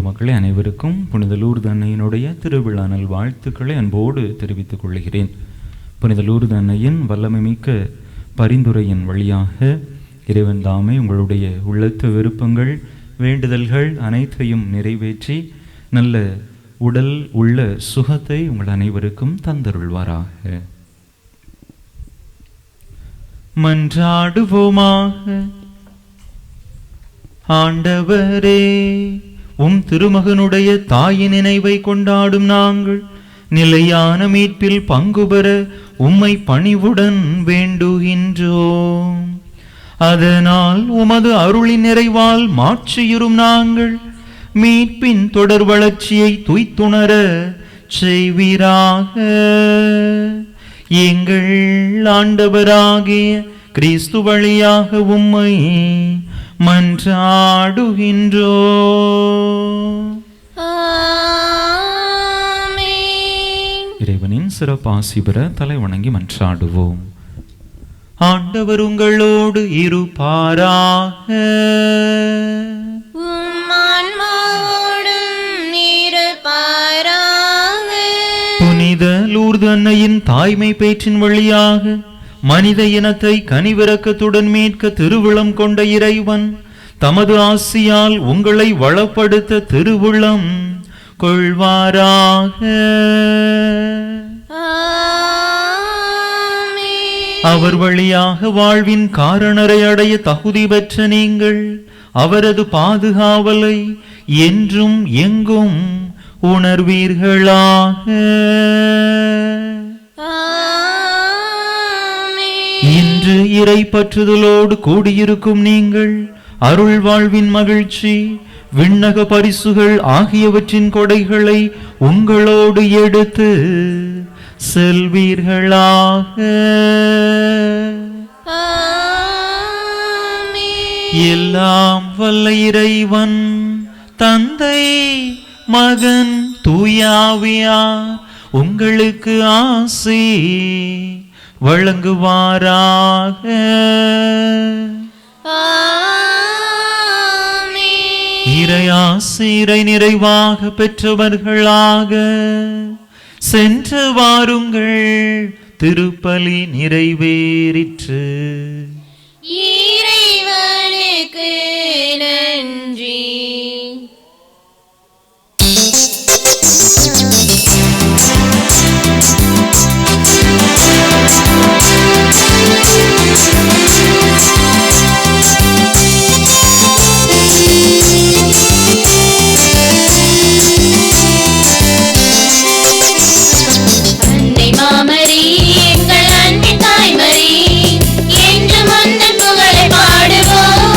மக்களே, அனைவருக்கும் புனித லூர்து அன்னையினுடைய திருவிழா நல் வாழ்த்துக்களை அன்போடு தெரிவித்துக் கொள்கிறேன். புனித லூர்து அன்னையின் வல்லமை மிக்க பரிந்துரையின் வழியாக இறைவன் தாமே உங்களுடைய உள்ளத்து விருப்பங்கள், வேண்டுதல்கள் அனைத்தையும் நிறைவேற்றி நல்ல உடல் உள்ள சுகத்தை உங்கள் அனைவருக்கும் தந்தருள்வாராக. மன்றாடுவோமாக. ஆண்டவரே, உம் திருமகனுடைய தாயின் நினைவை கொண்டாடும் நாங்கள் நிலையான மீட்பில் பங்கு பெற உம்மை பணிவுடன் வேண்டுகின்றோம். அதனால் உமது அருளின் நிறைவால் மாட்சியுறும் நாங்கள் மீட்பின் தொடர் வளர்ச்சியை துய்த்துணர செய்வீராக. எங்கள் ஆண்டவராகிய கிறிஸ்து வழியாக உம்மை மன்றாடுகின்றோம். இறைவனின் சிறப்பாசி பெற தலை வணங்கி மன்றாடுவோம். ஆண்டவர் உங்களோடு இருப்பாராக. புனித லூர்து அன்னையின் தாய்மை பேற்றின் வழியாக மனித இனத்தை கனிவிரக்கத்துடன் மீட்க திருவுளம் கொண்ட இறைவன் தமது ஆசியால் உங்களை வளப்படுத்த திருவுளம் கொள்வாராக. அவர் வழியாக வாழ்வின் காரணரை அடைய தகுதி பெற்ற நீங்கள் அவரது பாதுகாவலை என்றும் எங்கும் உணர்வீர்களாக. இன்று இறை பற்றுதலோடு கூடியிருக்கும் நீங்கள் அருள் வாழ்வின் மகிழ்ச்சி, விண்ணக பரிசுகள் ஆகியவற்றின் கொடைகளை உங்களோடு எடுத்து செல்வீர்களாக. எல்லாம் வல்ல இறைவன் தந்தை, மகன், தூயாவியார் உங்களுக்கு ஆசி வழங்குவாராக. இறையாசிரை நிறைவாக பெற்றவர்களாக சென்று வாருங்கள். திருப்பலி நிறைவேறிற்று. இறைவனுக்கு நன்றி. பாடுவோம்.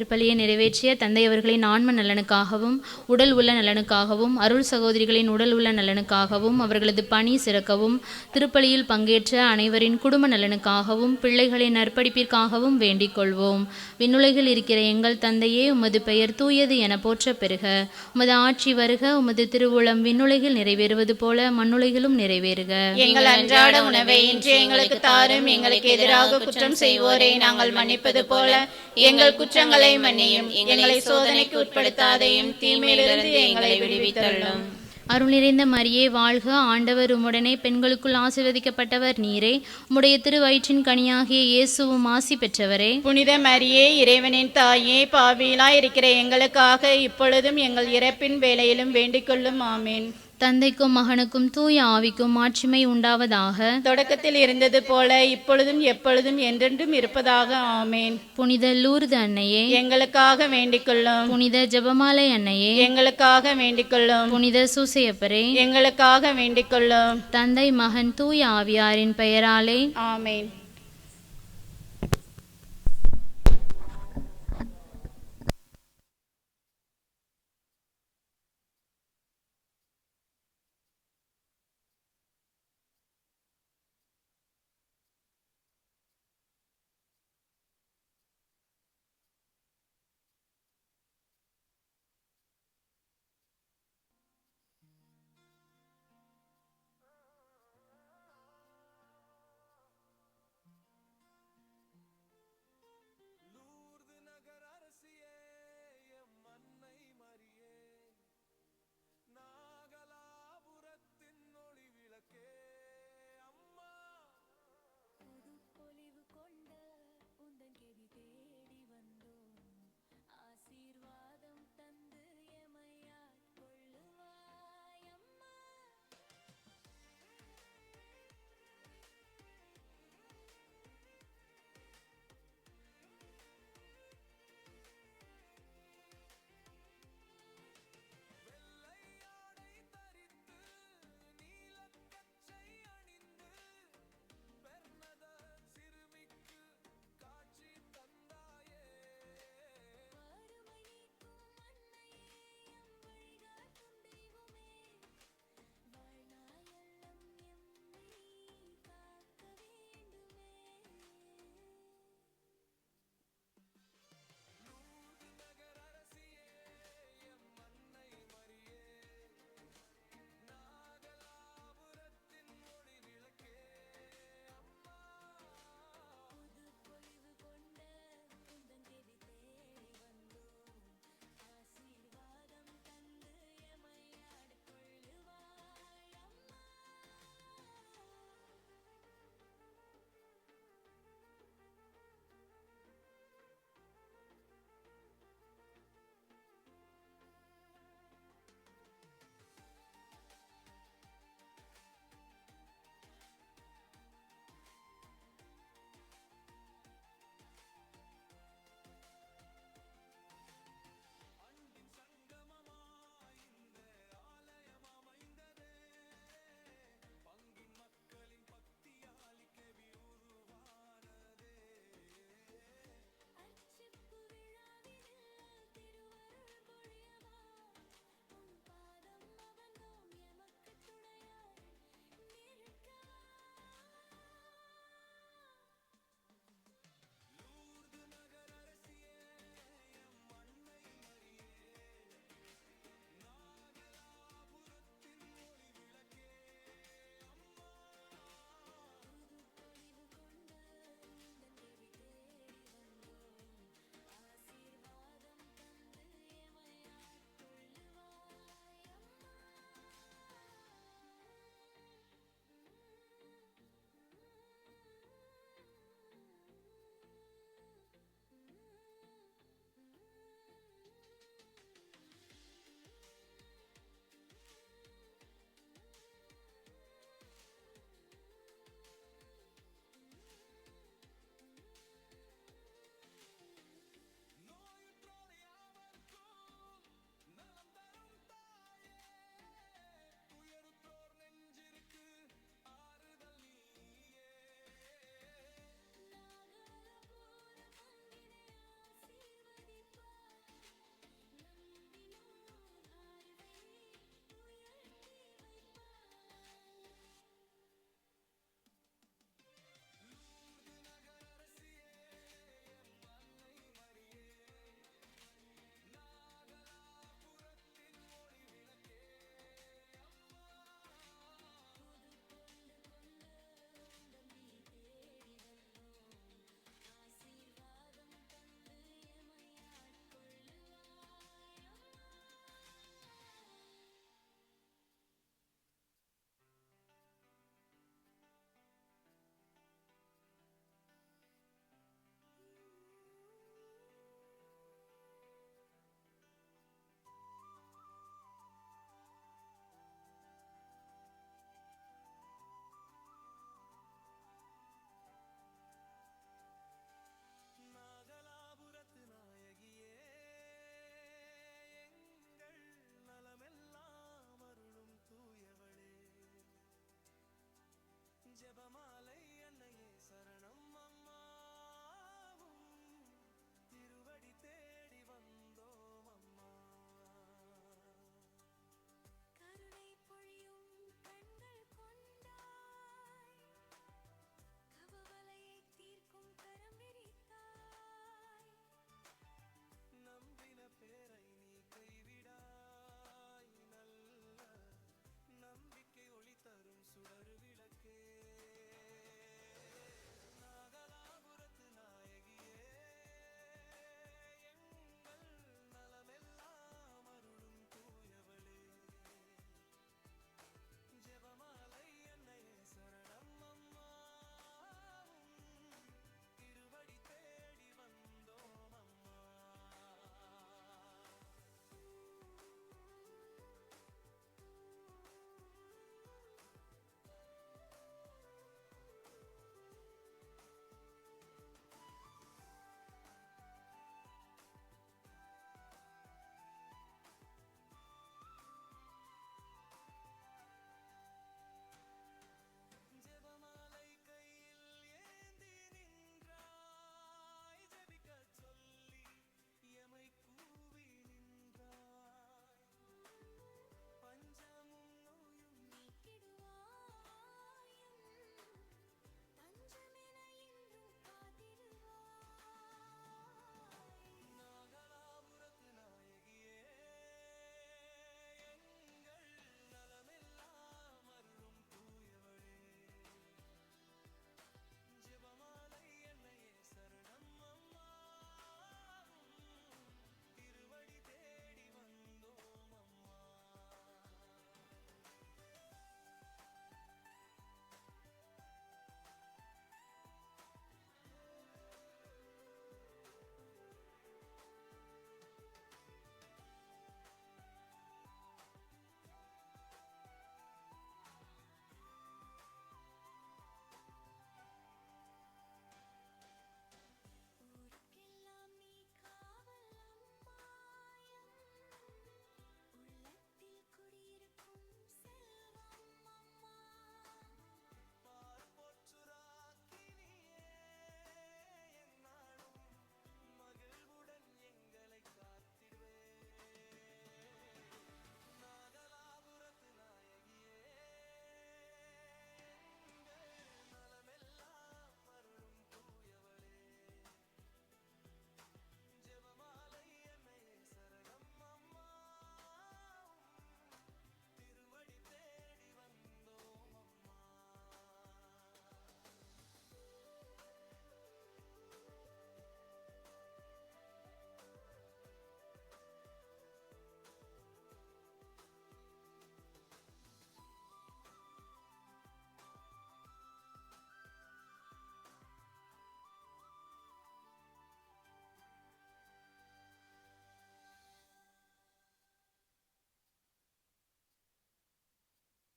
திருப்பலியை நிறைவேற்றிய தந்தை அவர்களின் ஆன்ம நலனுக்காகவும் உடல் உள்ள நலனுக்காகவும் அருள் சகோதரிகளின் உடல் உள்ள நலனுக்காகவும் அவர்களது பணி சிறக்கவும் திருப்பலியில் பங்கேற்ற அனைவரின் குடும்ப நலனுக்காகவும் பிள்ளைகளின் நற்படிப்பிற்காகவும் வேண்டிக் கொள்வோம். விண்ணுலகில் இருக்கிற எங்கள் தந்தையே, உமது பெயர் தூயது என போற்ற பெறுக. உமது ஆட்சி வருக. உமது திருவுளம் விண்ணுலகில் நிறைவேறுவது போல மண்ணுலகிலும் நிறைவேறுக. எங்கள் அன்றாட உணவை இன்று எங்களுக்கு தாரும். எங்களுக்கு எதிராக குற்றம் செய்வோரை நாங்கள் மன்னிப்பது போல எங்கள் குற்றங்களை மன்னியும். எங்களை சோதனைக்கு உட்படுத்தாதையும் தீமையிலிருந்து எங்களை விடுவித்தருளும். அருள் நிறைந்த மரியே வாழ்க. ஆண்டவர் உம்முடனே பெண்களுக்குள் ஆசீர்வதிக்கப்பட்டவர் நீரே. உம்முடைய திருவயிற்றின் கனியாகிய இயேசுவும் ஆசி பெற்றவரே. புனித மரியே, இறைவனின் தாயே, பாவியிலாய் இருக்கிற எங்களுக்காக இப்பொழுதும் எங்கள் இறப்பின் வேளையிலும் வேண்டிக் கொள்ளும். ஆமேன். தந்தைக்கும் மகனுக்கும் தூய ஆவிக்கும் மாட்சிமை உண்டாவதாக. தொடக்கத்தில் இருந்தது போல இப்பொழுதும் எப்பொழுதும் என்றென்றும் இருப்பதாக. ஆமேன். புனித லூர்து அன்னையே, எங்களுக்காக வேண்டிக் கொள்ளும். புனித ஜெபமாலை அன்னையே, எங்களுக்காக வேண்டிக் கொள்ளும். புனித சூசையப்பரே, எங்களுக்காக வேண்டிக் கொள்ளும். தந்தை மகன் தூய ஆவியாரின் பெயராலே ஆமேன்.